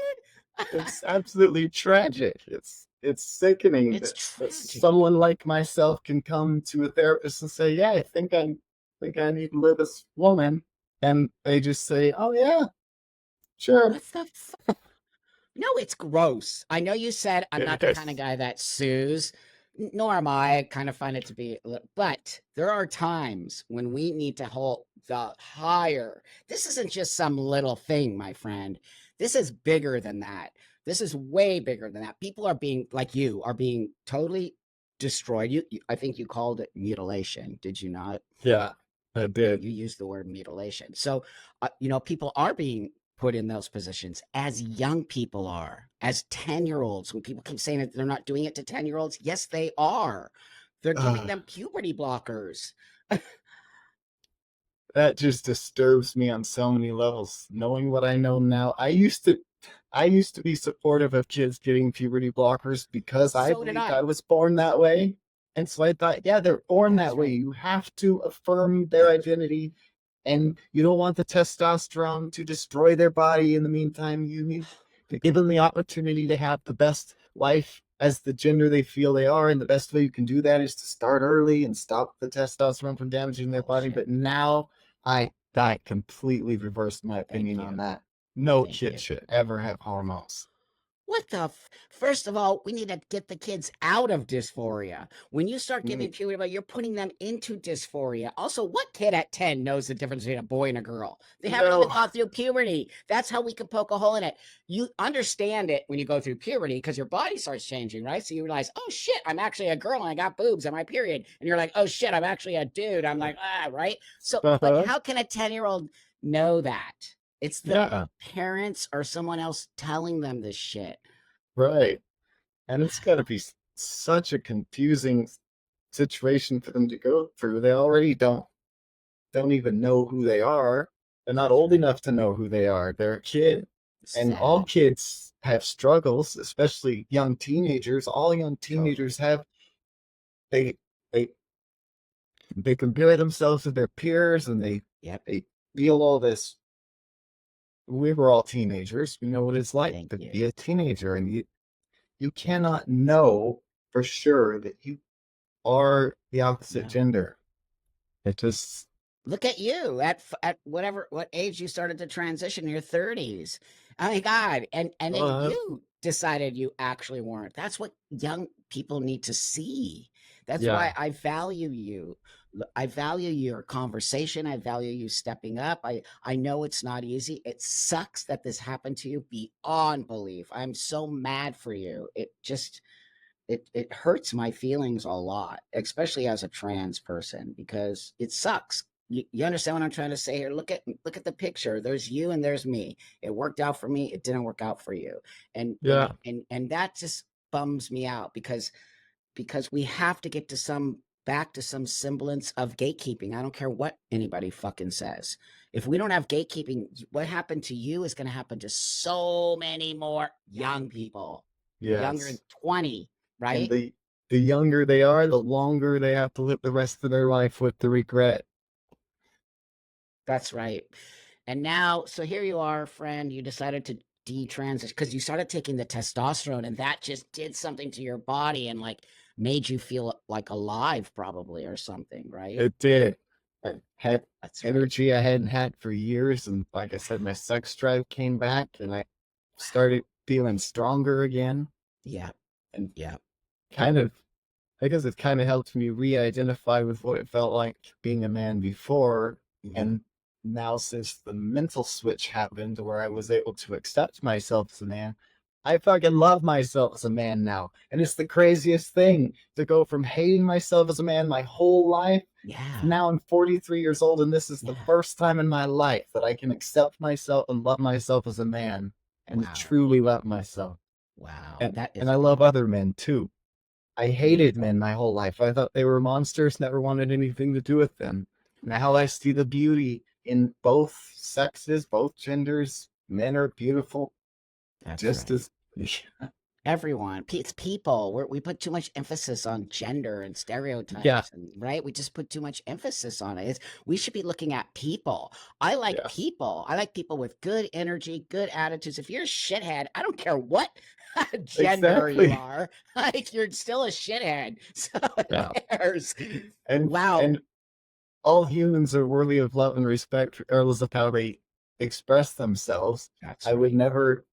It's absolutely tragic. It's sickening It's that tragic. someone like myself can come to a therapist and say, "Yeah, I think I need to live as a woman," and they just say, "Oh yeah, sure." What the No, it's gross. I know you said I'm not the kind of Yes. guy that sues, nor am I. I kind of find it to be, but there are times when we need to hold the higher. This isn't just some little thing, my friend. This is bigger than that. This is way bigger than that. People are being, like you, are being totally destroyed. I think you called it mutilation, did you not? Yeah, I did. You use the word mutilation. So, people are being put in those positions as young people are, as 10-year-olds. When people keep saying that they're not doing it to 10-year-olds, yes, they are. They're giving Uh, them puberty blockers. that just disturbs me on so many levels. Knowing what I know now, I used to be supportive of kids getting puberty blockers because I So did believed I I. was born that way. And so I thought, yeah, they're born That's that way. right. You have to affirm their identity, and you don't want the testosterone to destroy their body in the meantime. You need to give them the opportunity to have the best life as the gender they feel they are. And the best way you can do that is to start early and stop the testosterone from damaging their body. Bullshit. But now I completely reversed my Thank opinion you. on that. No Thank kid you. should ever have hormones. What the? First of all, we need to get the kids out of dysphoria. When you start giving Mm, puberty, you're putting them into dysphoria. Also, what kid at 10 knows the difference between a boy and a girl? They haven't even no. gone through puberty. That's how we can poke a hole in it. You understand it when you go through puberty because your body starts changing, right? So you realize, oh shit, I'm actually a girl and I got boobs on my period. And you're like, oh shit, I'm actually a dude. I'm like, right? So, but Uh-huh. how can a 10-year-old know that? It's the Yeah, parents or someone else telling them this shit. right. And it's got to be such a confusing situation for them to go through. They already don't even know who they are. They're not That's old right. enough to know who they are. They're a kid. And all Sad. kids have struggles, especially young teenagers. All young Totally. teenagers have they they they compare themselves to their peers, and Yep. they feel all this. We were all teenagers. We know what it's like Thank to you. be a teenager, and you cannot know for sure that you are the opposite No. gender. It just Look at you at what age you started to transition in your 30s. Oh my God. And then uh, you decided you actually weren't. That's what young people need to see. That's why yeah, I value you. I value your conversation. I value you stepping up. I know it's not easy. It sucks that this happened to you beyond belief. I'm so mad for you. It hurts my feelings a lot, especially as a trans person, because it sucks. You understand what I'm trying to say here? Look at the picture. There's you and there's me. It worked out for me. It didn't work out for you, and and yeah, and that just bums me out because we have to get to some back to some semblance of gatekeeping. I don't care what anybody fucking says. If we don't have gatekeeping, what happened to you is going to happen to so many more young people, younger than yes. 20, And right? the younger they are, the longer they have to live the rest of their life with the regret. That's right. And now, so here you are, friend. You decided to detransition because you started taking the testosterone, and that just did something to your body and like made you feel like alive, probably, or something, right? It did. I had That's right. energy I hadn't had for years, and like I said, my sex drive came back, and I started feeling stronger again, Yeah. and Yeah. kind of I guess it kind of helped me re-identify with what it felt like being a man before. Hmm. And now, since the mental switch happened where I was able to accept myself as a man, I fucking love myself as a man now. And it's the craziest thing to go from hating myself as a man my whole life. Yeah. Now I'm 43 years old, and this is the Yeah. first time in my life that I can accept myself and love myself as a man and Wow. truly love myself. Wow. And That and is I love other men too. I hated beautiful. men my whole life. I thought they were monsters, never wanted anything to do with them. Now I see the beauty in both sexes, both genders. Men are beautiful, That's just right. as. Everyone, it's people. We put too much emphasis on gender and Yeah, stereotypes, and right, we just put too much emphasis on it. We should be looking at people. I like yes, people. I like people with good energy, good attitudes. If you're a shithead, I don't care what gender you exactly. are, like you're still a shithead. So who Yeah, cares? and Wow. and all humans are worthy of love and respect, regardless of how they express themselves. That's I would right. never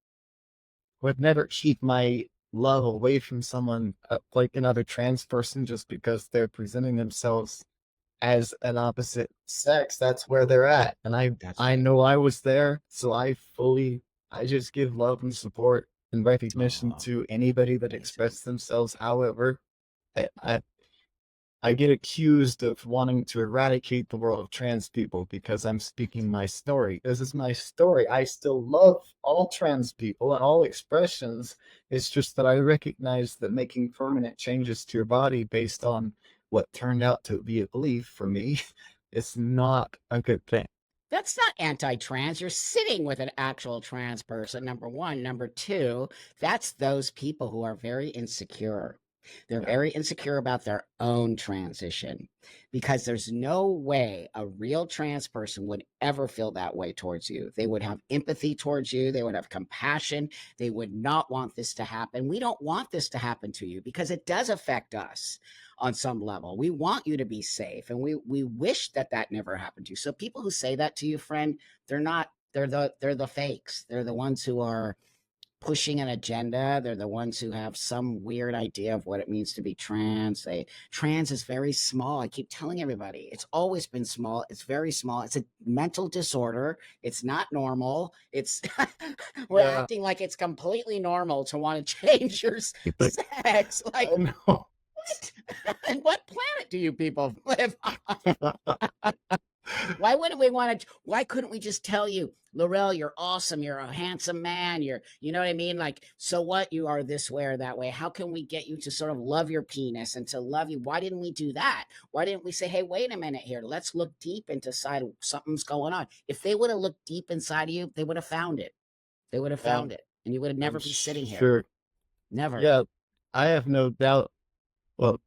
would never keep my love away from someone like another trans person just because they're presenting themselves as an opposite sex. That's where they're at, and That's I right. know I was there, so I just give love and support and recognition Oh, to anybody that amazing. expressed themselves. However, I, I I get accused of wanting to eradicate the world of trans people because I'm speaking my story. This is my story. I still love all trans people and all expressions. It's just that I recognize that making permanent changes to your body based on what turned out to be a belief for me is not a good thing. That's not anti-trans. You're sitting with an actual trans person, number one. Number two, that's those people who are very insecure. They're Yeah. very insecure about their own transition because there's no way a real trans person would ever feel that way towards you. They would have empathy towards you, they would have compassion, they would not want this to happen. We don't want this to happen to you because it does affect us on some level. We want you to be safe, and we wish that that never happened to you. So people who say that to you, friend, they're not. They're the fakes. They're the ones who are pushing an agenda. They're the ones who have some weird idea of what it means to be trans. Trans is very small. I keep telling everybody, it's always been small. It's very small. It's a mental disorder. It's not normal. It's we're Yeah. acting like it's completely normal to want to change your Like, sex. Like I know. what? And what planet do you people live on? Why wouldn't we want to? Why couldn't we just tell you, LaRell, you're awesome. You're a handsome man. You know what I mean? Like, so what? You are this way or that way. How can we get you to sort of love your penis and to love you? Why didn't we do that? Why didn't we say, hey, wait a minute here. Let's look deep into side something's going on. If they would have looked deep inside of you, they would have found it. They would have Yeah, found it. And you would have I'm never be sitting here. sure. Never. Yeah, I have no doubt. Well,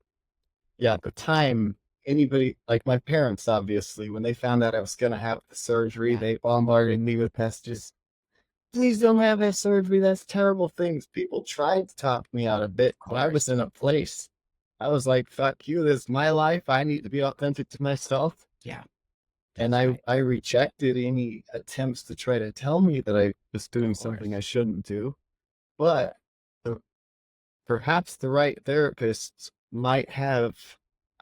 yeah, at the time, anybody like my parents, obviously, when they found out I was gonna have the surgery, Yeah, they bombarded me with messages. Please don't have that surgery. That's terrible things. People tried to talk me out of it, of but I was course. in a place. I was like, fuck you, this is my life. I need to be authentic to myself. Yeah, And that's right. I rejected any attempts to try to tell me that I was Of doing something I course. shouldn't do. But the perhaps the right therapist might have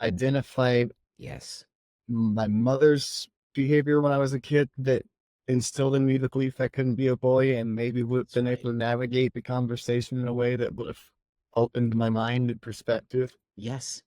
identified Yes, my mother's behavior when I was a kid that instilled in me the belief I couldn't be a boy, and maybe would have that's been right. able to navigate the conversation in a way that would have opened my mind and perspective. Yes.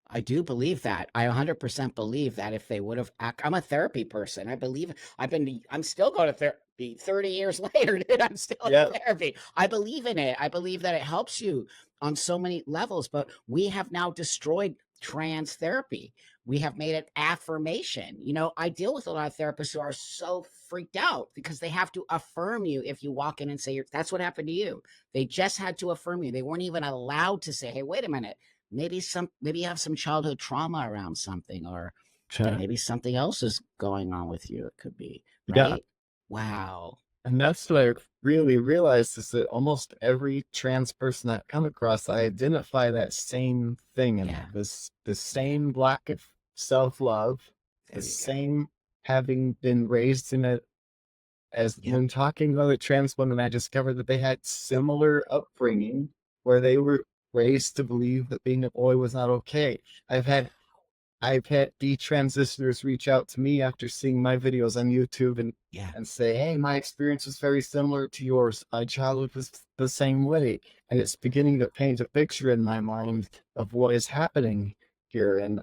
I do believe that. I 100% believe that if they would have, I'm a therapy person. I believe I'm still going to therapy 30 years later, dude. I'm still Yeah, in therapy. I believe in it. I believe that it helps you on so many levels, but we have now destroyed trans therapy. We have made it affirmation. I deal with a lot of therapists who are so freaked out because they have to affirm you if you walk in and say, that's what happened to you. They just had to affirm you. They weren't even allowed to say, hey, wait a minute, maybe you have some childhood trauma around something, or maybe something else is going on with you. It could be, yeah. right? Wow. And that's what I really realized is that almost every trans person I come across, I identify that same thing in Yeah. them. The Yeah. same lack of self-love, the There you go. same having been raised in a as Yep. when talking to other trans women, I discovered that they had similar upbringing where they were raised to believe that being a boy was not okay. I've Wow. had I've had detransitioners reach out to me after seeing my videos on YouTube Yeah. and say, "Hey, my experience was very similar to yours. My childhood was the same way." And it's beginning to paint a picture in my mind of what is happening here. And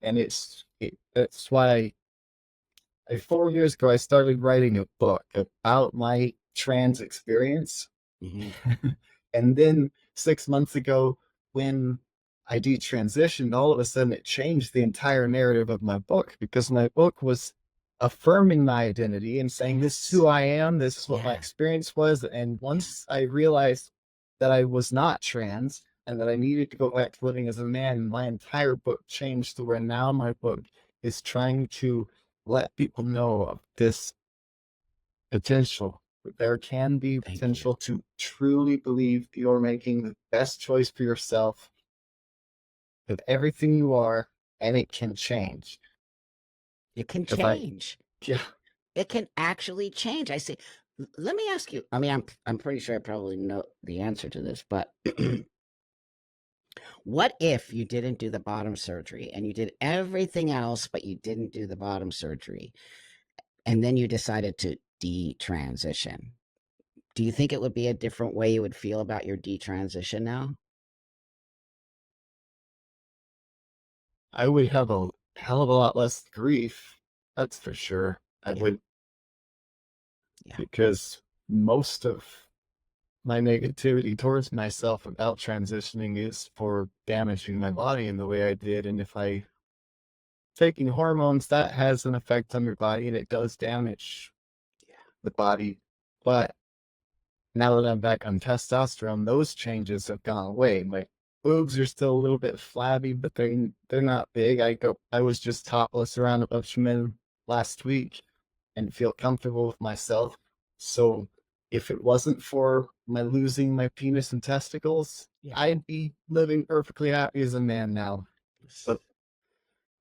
that's why 4 years ago I started writing a book about my trans experience. Hmm. And then 6 months ago, when I detransitioned, all of a sudden it changed the entire narrative of my book because my book was affirming my identity and saying, this is Yes. who I am, this is what my Yeah. experience was. And Yeah. once I realized that I was not trans and that I needed to go back to living as a man, my entire book changed to where now my book is trying to let people know of this potential. There can be Thank you. potential to truly believe you're making the best choice for yourself with everything you are, and it can change. It can If I, change. yeah, It can actually change. I say, Let me ask you. I mean, I'm pretty sure I probably know the answer to this, but what if you didn't do the bottom surgery and you did everything else, but you didn't do the bottom surgery, and then you decided to detransition? Do you think it would be a different way you would feel about your detransition now? I would have a hell of a lot less grief. That's for sure. I Yeah, would, yeah, because most of my negativity towards myself about transitioning is for damaging my body in the way I did. And if I taking hormones, that has an effect on your body and it does damage yeah, the body. But now that I'm back on testosterone, those changes have gone away. My boobs are still a little bit flabby, but they're not big. I was just topless around a bunch of men last week and feel comfortable with myself. So if it wasn't for my losing my penis and testicles, yeah. I'd be living perfectly happy as a man now. But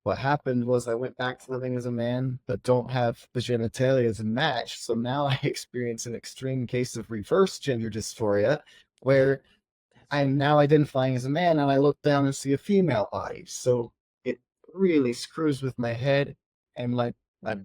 what happened was I went back to living as a man, but don't have the genitalia as a match. So now I experience an extreme case of reverse gender dysphoria, Yeah, where that's I'm now identifying as a man and I look down and see a female body. So it really screws with my head. And my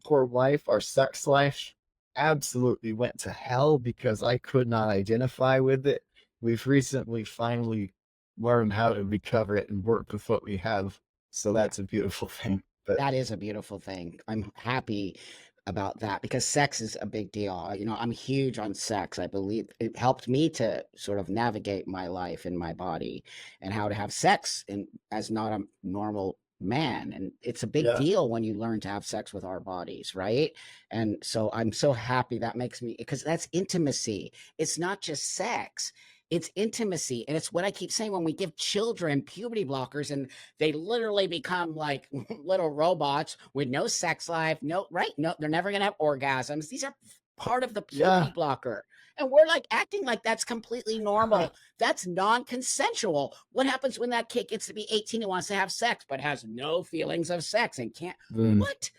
poor wife, our sex life absolutely went to hell because I could not identify with it. We've recently finally learned how to recover it and work with what we have. So yeah. that's a beautiful thing. But That is a beautiful thing. I'm happy about that because sex is a big deal. I'm huge on sex. I believe it helped me to sort of navigate my life and my body and how to have sex and as not a normal man. And it's a big yeah, deal when you learn to have sex with our bodies, right? And so I'm so happy that makes me because that's intimacy. It's not just sex. It's intimacy. And it's what I keep saying when we give children puberty blockers and they literally become like little robots with no sex life, no, right? No, they're never going to have orgasms. These are part of the yeah, puberty blocker. And we're like acting like that's completely normal. That's non consensual. What happens when that kid gets to be 18 and wants to have sex, but has no feelings of sex and can't? mm, What?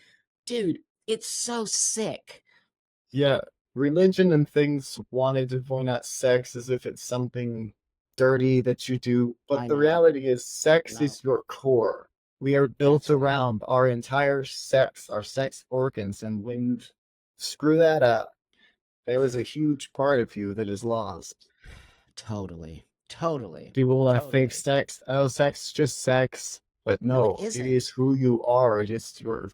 Dude, it's so sick. yeah. Religion and things wanted to point out sex as if it's something dirty that you do, but I the know. reality is sex No, is your core. We are built that's right. around our entire sex, our sex organs, and when you screw that up, there is a huge part of you that is lost. Totally. Totally. People want to think Totally. sex, oh, sex is just sex, but No, it no, it is isn't. who you are. It is your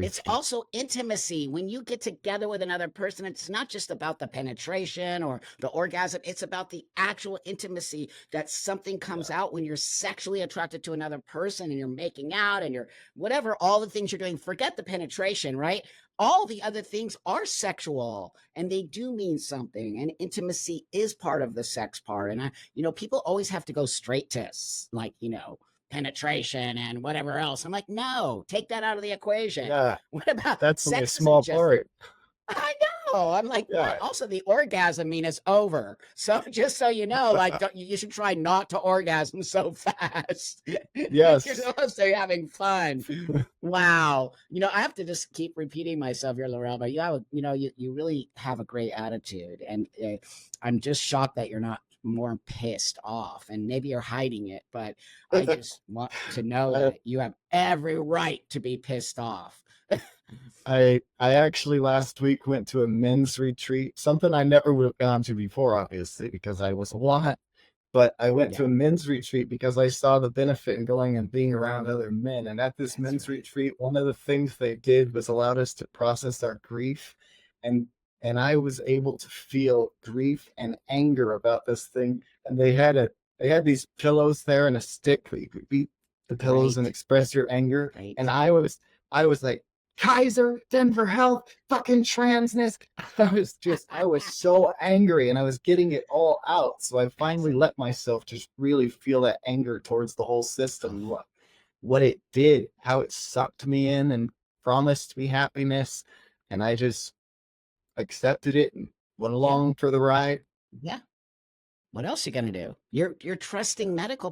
It's everything. also intimacy. When you get together with another person, it's not just about the penetration or the orgasm. It's about the actual intimacy that something comes Yeah, out when you're sexually attracted to another person and you're making out and you're whatever, all the things you're doing. Forget the penetration, right? All the other things are sexual and they do mean something. And intimacy is part of the sex part. And people always have to go straight to like, penetration and whatever else. I'm like, no, take that out of the equation. yeah, What about that's only a sex? Isn't small just part. I know. I'm like, what? Yeah, Also, the orgasm mean it's over. So just so you know, like you should try not to orgasm so fast. You're yes. supposed to be having fun. Wow. I have to just keep repeating myself here, LaRell, but you really have a great attitude. And I'm just shocked that you're not more pissed off. And maybe you're hiding it, but I just want to know I, that you have every right to be pissed off. I actually last week went to a men's retreat, something I never would have gone to before, obviously, because I was a lot. But I went to Yeah, a men's retreat because I saw the benefit in going and being around other men. And at this that's men's right. retreat, one of the things they did was allowed us to process our grief. And and I was able to feel grief and anger about this thing. And they had these pillows there and a stick that you could beat the pillows and Great. express your anger. And Great. I was like, Kaiser, Denver Health, fucking transness. I was so angry and I was getting it all out. So I That's finally let myself just really feel that anger towards the whole system, what it did, how it sucked me in and promised me happiness. And I just accepted it and went yeah, along for the ride. yeah. What else you gonna do? You're trusting medical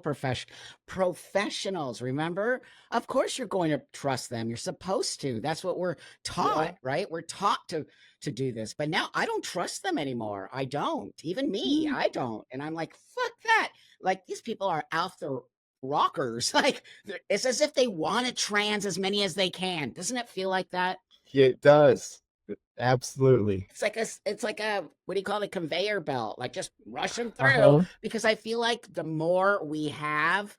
professionals. Remember, of course you're going to trust them. You're supposed to. That's what we're Yeah. taught, right? We're taught to do this. But now I don't trust them anymore. I don't. Even me, Mm. I don't. And I'm like, fuck that. Like these people are off the rockers. Like it's as if they want to trans as many as they can. Doesn't it feel like that? It does. Absolutely. It's like a what do you call it, conveyor belt, like just rush them through, Uh-huh. because I feel like the more we have,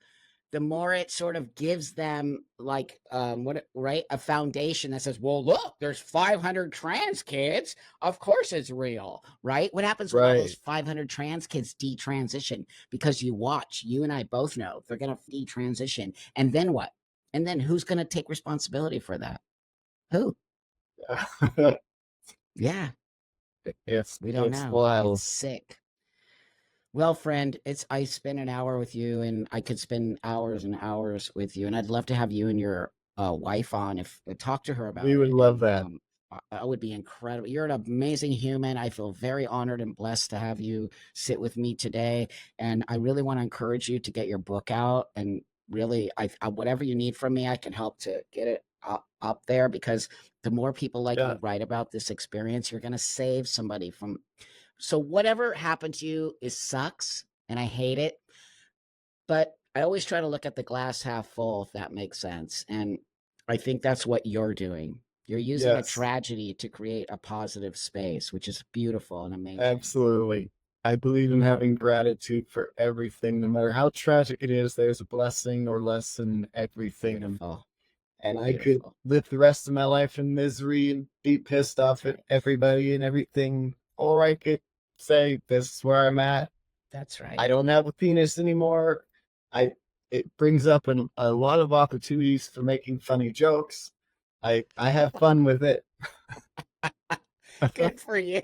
the more it sort of gives them like what right, a foundation that says, well, look, there's 500 trans kids, of course it's real, right? What happens when all those Right. 500 trans kids detransition? Because you and I both know they're going to detransition, and then what? And then who's going to take responsibility for that? Who? Yeah, we don't It's know. It's wild. sick. Well, friend, it's I spent an hour with you, and I could spend hours and hours with you, and I'd love to have you and your wife on, if talk to her We about would it, love and that. that would be incredible. You're an amazing human. I feel very honored and blessed to have you sit with me today, and I really want to encourage you to get your book out, and really, whatever you need from me, I can help to get it up there, because the more people like Yeah. you write about this experience, you're going to save somebody from. So whatever happened to you is sucks, and I hate it, but I always try to look at the glass half full, if that makes sense. And I think that's what you're doing. You're using a Yes. tragedy to create a positive space, which is beautiful and amazing. Absolutely. I believe in having gratitude for everything, no matter how tragic it is, there's a blessing or lesson in everything. Beautiful. And I could Beautiful. live the rest of my life in misery and be pissed That's off at right. everybody and everything. Or I could say, this is where I'm at. That's I right. don't have a penis anymore. I It brings up a lot of opportunities for making funny jokes. I have fun with it. Good for you.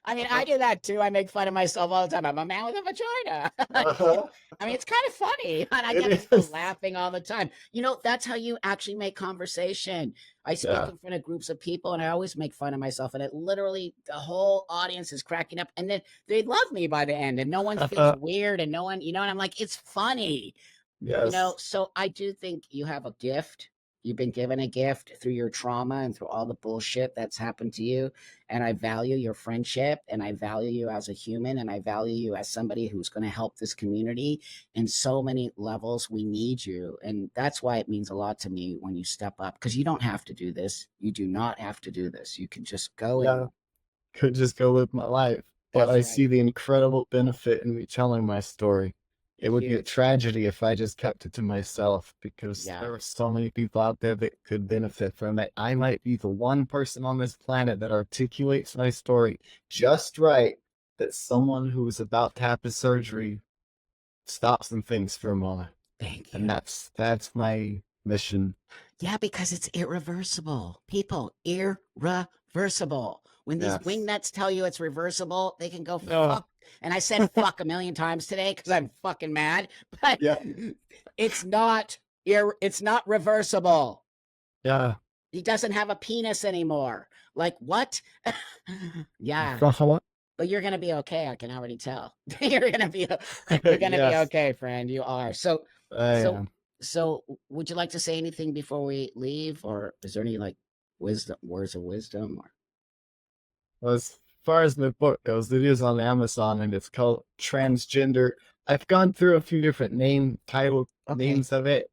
I mean, I do that too. I make fun of myself all the time. I'm a man with a vagina. Uh-huh. I mean, it's kind of funny, and I It get people is. laughing all the time. That's how you actually make conversation. I speak Yeah. in front of groups of people, and I always make fun of myself, and it literally the whole audience is cracking up, and then they love me by the end, and no one feels weird, and no one, and I'm like, it's funny. Yes. So I do think you have a gift. You've been given a gift through your trauma and through all the bullshit that's happened to you. And I value your friendship, and I value you as a human, and I value you as somebody who's going to help this community in so many levels. We need you. And that's why it means a lot to me when you step up, because you don't have to do this. You do not have to do this. You can just go and Yeah. Could just go live my life. But that's I right. see the incredible benefit in me telling my story. It would be a Huge. tragedy if I just kept it to myself because Yeah. there are so many people out there that could benefit from it. I might be the one person on this planet that articulates my story just right, that someone who is about to have the surgery stops and thinks for a moment. Thank And you. that's my mission. Yeah, because it's irreversible. People, irreversible. When these Yes. wingnuts tell you it's reversible, they can go No. fuck. And I said fuck a million times today because I'm fucking mad. But Yeah. it's not reversible. Yeah. He doesn't have a penis anymore. Like what? Yeah. So, But you're gonna be okay. I can already tell. You're gonna be yes, okay, friend. You are. So I so am. so would you like to say anything before we leave, or is there any like wisdom words of wisdom, or Well, as far as the book goes, it is on Amazon and it's called Transgender. I've gone through a few different title okay, names of it,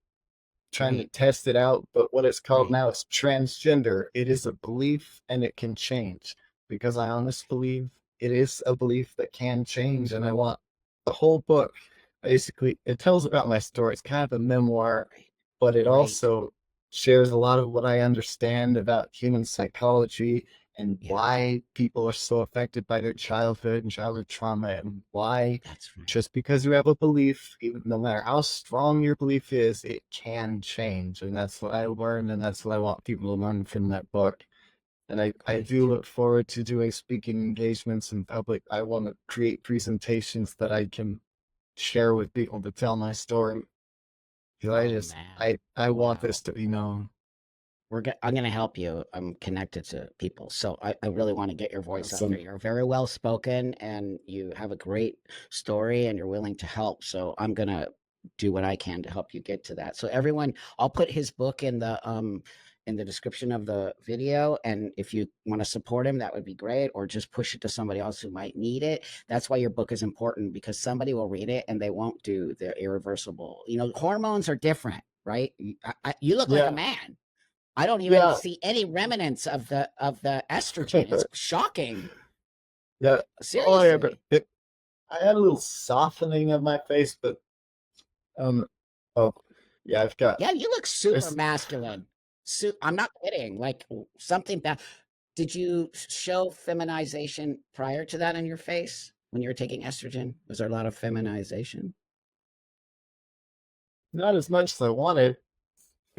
trying to great, test it out, but what it's called great. now is transgender. It is a belief and it can change because I honestly believe it is a belief that can change. And I want the whole book basically, it tells about my story. It's kind of a memoir, Great. but it Great. also shares a lot of what I understand about human psychology and Yeah, why people are so affected by their childhood and childhood trauma and why that's right. just because you have a belief, even no matter how strong your belief is, it can change. And that's what I learned, and that's what I want people to learn from that book. And I do Great. look forward to doing speaking engagements in public. I want to create presentations that I can share with people to tell my story. Because Oh man. I want Wow. this to be known. I'm gonna help you. I'm connected to people, so I really want to get your voice out there. Awesome. You're very well spoken, and you have a great story, and you're willing to help. So I'm gonna do what I can to help you get to that. So everyone, I'll put his book in the description of the video, and if you want to support him, that would be great, or just push it to somebody else who might need it. That's why your book is important, because somebody will read it and they won't do the irreversible. You know, hormones are different, right? You look like a Yeah. man. I don't even Yeah. see any remnants of the estrogen. It's shocking. Yeah. Oh, yeah, but Seriously. I had a little softening of my face, but um, oh, yeah, I've got Yeah, you look super there's masculine. I'm not kidding. Like something bad. Did you show feminization prior to that on your face when you were taking estrogen? Was there a lot of feminization? not as much as I wanted.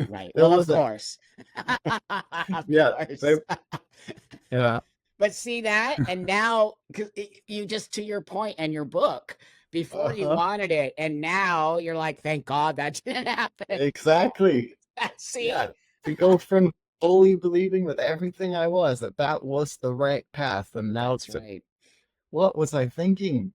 Right. There Well, of wasn't. course. Of Yeah, they, course. yeah, But see that, and now 'cause you just to your point and your book, before you uh-huh, wanted it, and now you're like, thank God that didn't happen. exactly. Yeah, See, to go from fully believing with everything I was that that was the right path, and now that's it's right. what was I thinking?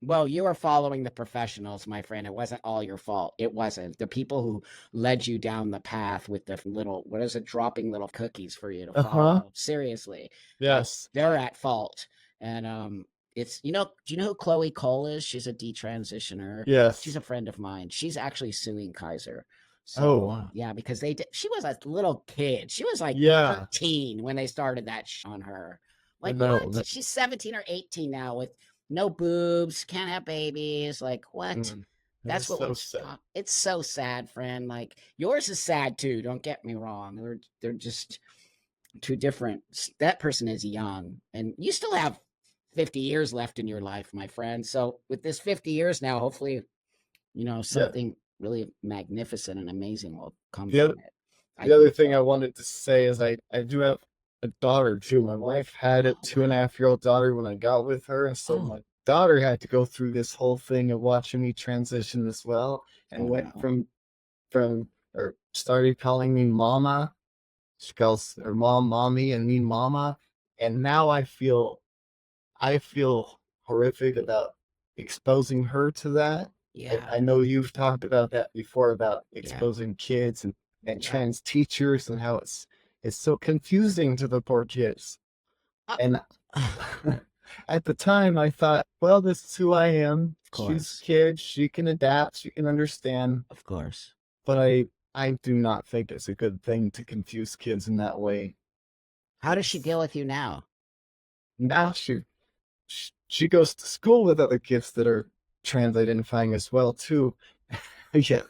Well, you were following the professionals, my friend. It wasn't all your fault. It wasn't. The people who led you down the path with the little, what is it, dropping little cookies for you to Uh-huh. follow. Seriously, like Yes. they're at fault. And it's do you know who Chloe Cole is? She's a detransitioner. She's Yes. a friend of mine. She's actually suing Kaiser. Oh, So wow. yeah, because she was a little kid. She was like Yeah. 13 when they started that on her. I Like know. what? She's 17 or 18 now with no boobs, can't have babies. Like what? Mm, it That's was what so we sad. talk. It's so sad, friend. Like yours is sad too. Don't get me wrong. They're just two different. That person is young, and you still have 50 years left in your life, my friend. So with this 50 years now, hopefully, Yeah. something really magnificent and amazing will come The from other, it. I the other think thing I so. wanted to say is I do have a daughter too. My wife had a Oh two and a wow. half year old daughter when I got with her, and so Oh my daughter had to go through this whole thing of watching me transition as well, oh and went no. from or started calling me mama. She calls her mom mommy and me mama, and now I feel horrific about exposing her to that. Yeah. I know you've talked about that before about Yeah. exposing kids and Yeah. trans teachers and how it's so confusing to the poor kids. Uh, And of at the time I thought, well, this is who I am. She's a course. kid, she can adapt, she can understand. Of course. But I do not think it's a good thing to confuse kids in that way. How does she deal with you now? Now she goes to school with other kids that are trans identifying as well too. Yeah,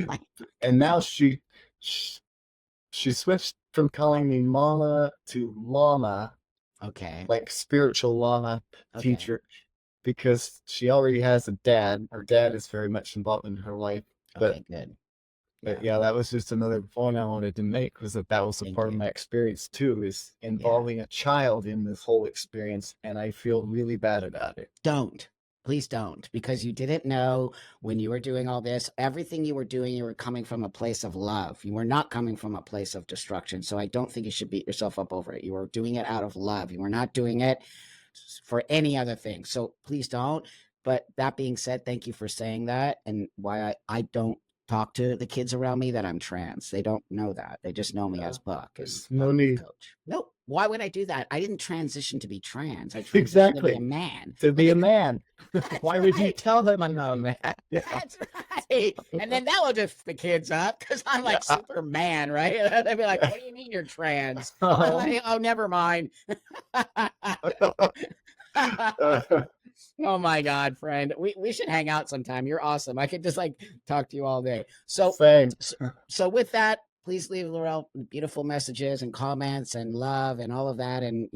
My and now she she switched from calling me mama to mama, okay. like spiritual mama Okay. teacher, because she already has a dad. Her dad is very much involved in her life. But Okay, good. but Yeah. yeah, that was just another point I wanted to make, was that that was a Thank part of you. my experience too, is Yeah. involving a child in this whole experience, and I feel really bad about it. Don't. Please don't, because you didn't know when you were doing all this. Everything you were doing, you were coming from a place of love. You were not coming from a place of destruction. So I don't think you should beat yourself up over it. You were doing it out of love. You were not doing it for any other thing. So please don't. But that being said, thank you for saying that. And why I don't talk to the kids around me that I'm trans. They don't know that. They just know me Yeah, as Buck and there's no Buck the need. coach. Nope. Why would I do that? I didn't transition to be trans. I transitioned to be a Exactly. man. To be a Like, man. that's Why would you right. tell them I'm not a man? Yeah. That's right. And then that will just the kids up because I'm like Yeah. Superman, right? They'd be like, Yeah. "What do you mean you're trans?" I'm Oh. like, "Oh, never mind." Oh my God, friend. We should hang out sometime. You're awesome. I could just like talk to you all day. Same. So with that, please leave LaRell beautiful messages and comments and love and all of that. And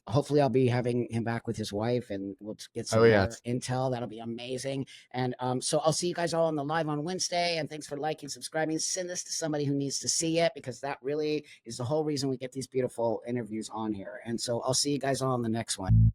hopefully I'll be having him back with his wife and we'll get Oh some more yes. intel. That'll be amazing. And so I'll see you guys all on the live on Wednesday. And thanks for liking, subscribing. Send this to somebody who needs to see it, because that really is the whole reason we get these beautiful interviews on here. And so I'll see you guys all on the next one.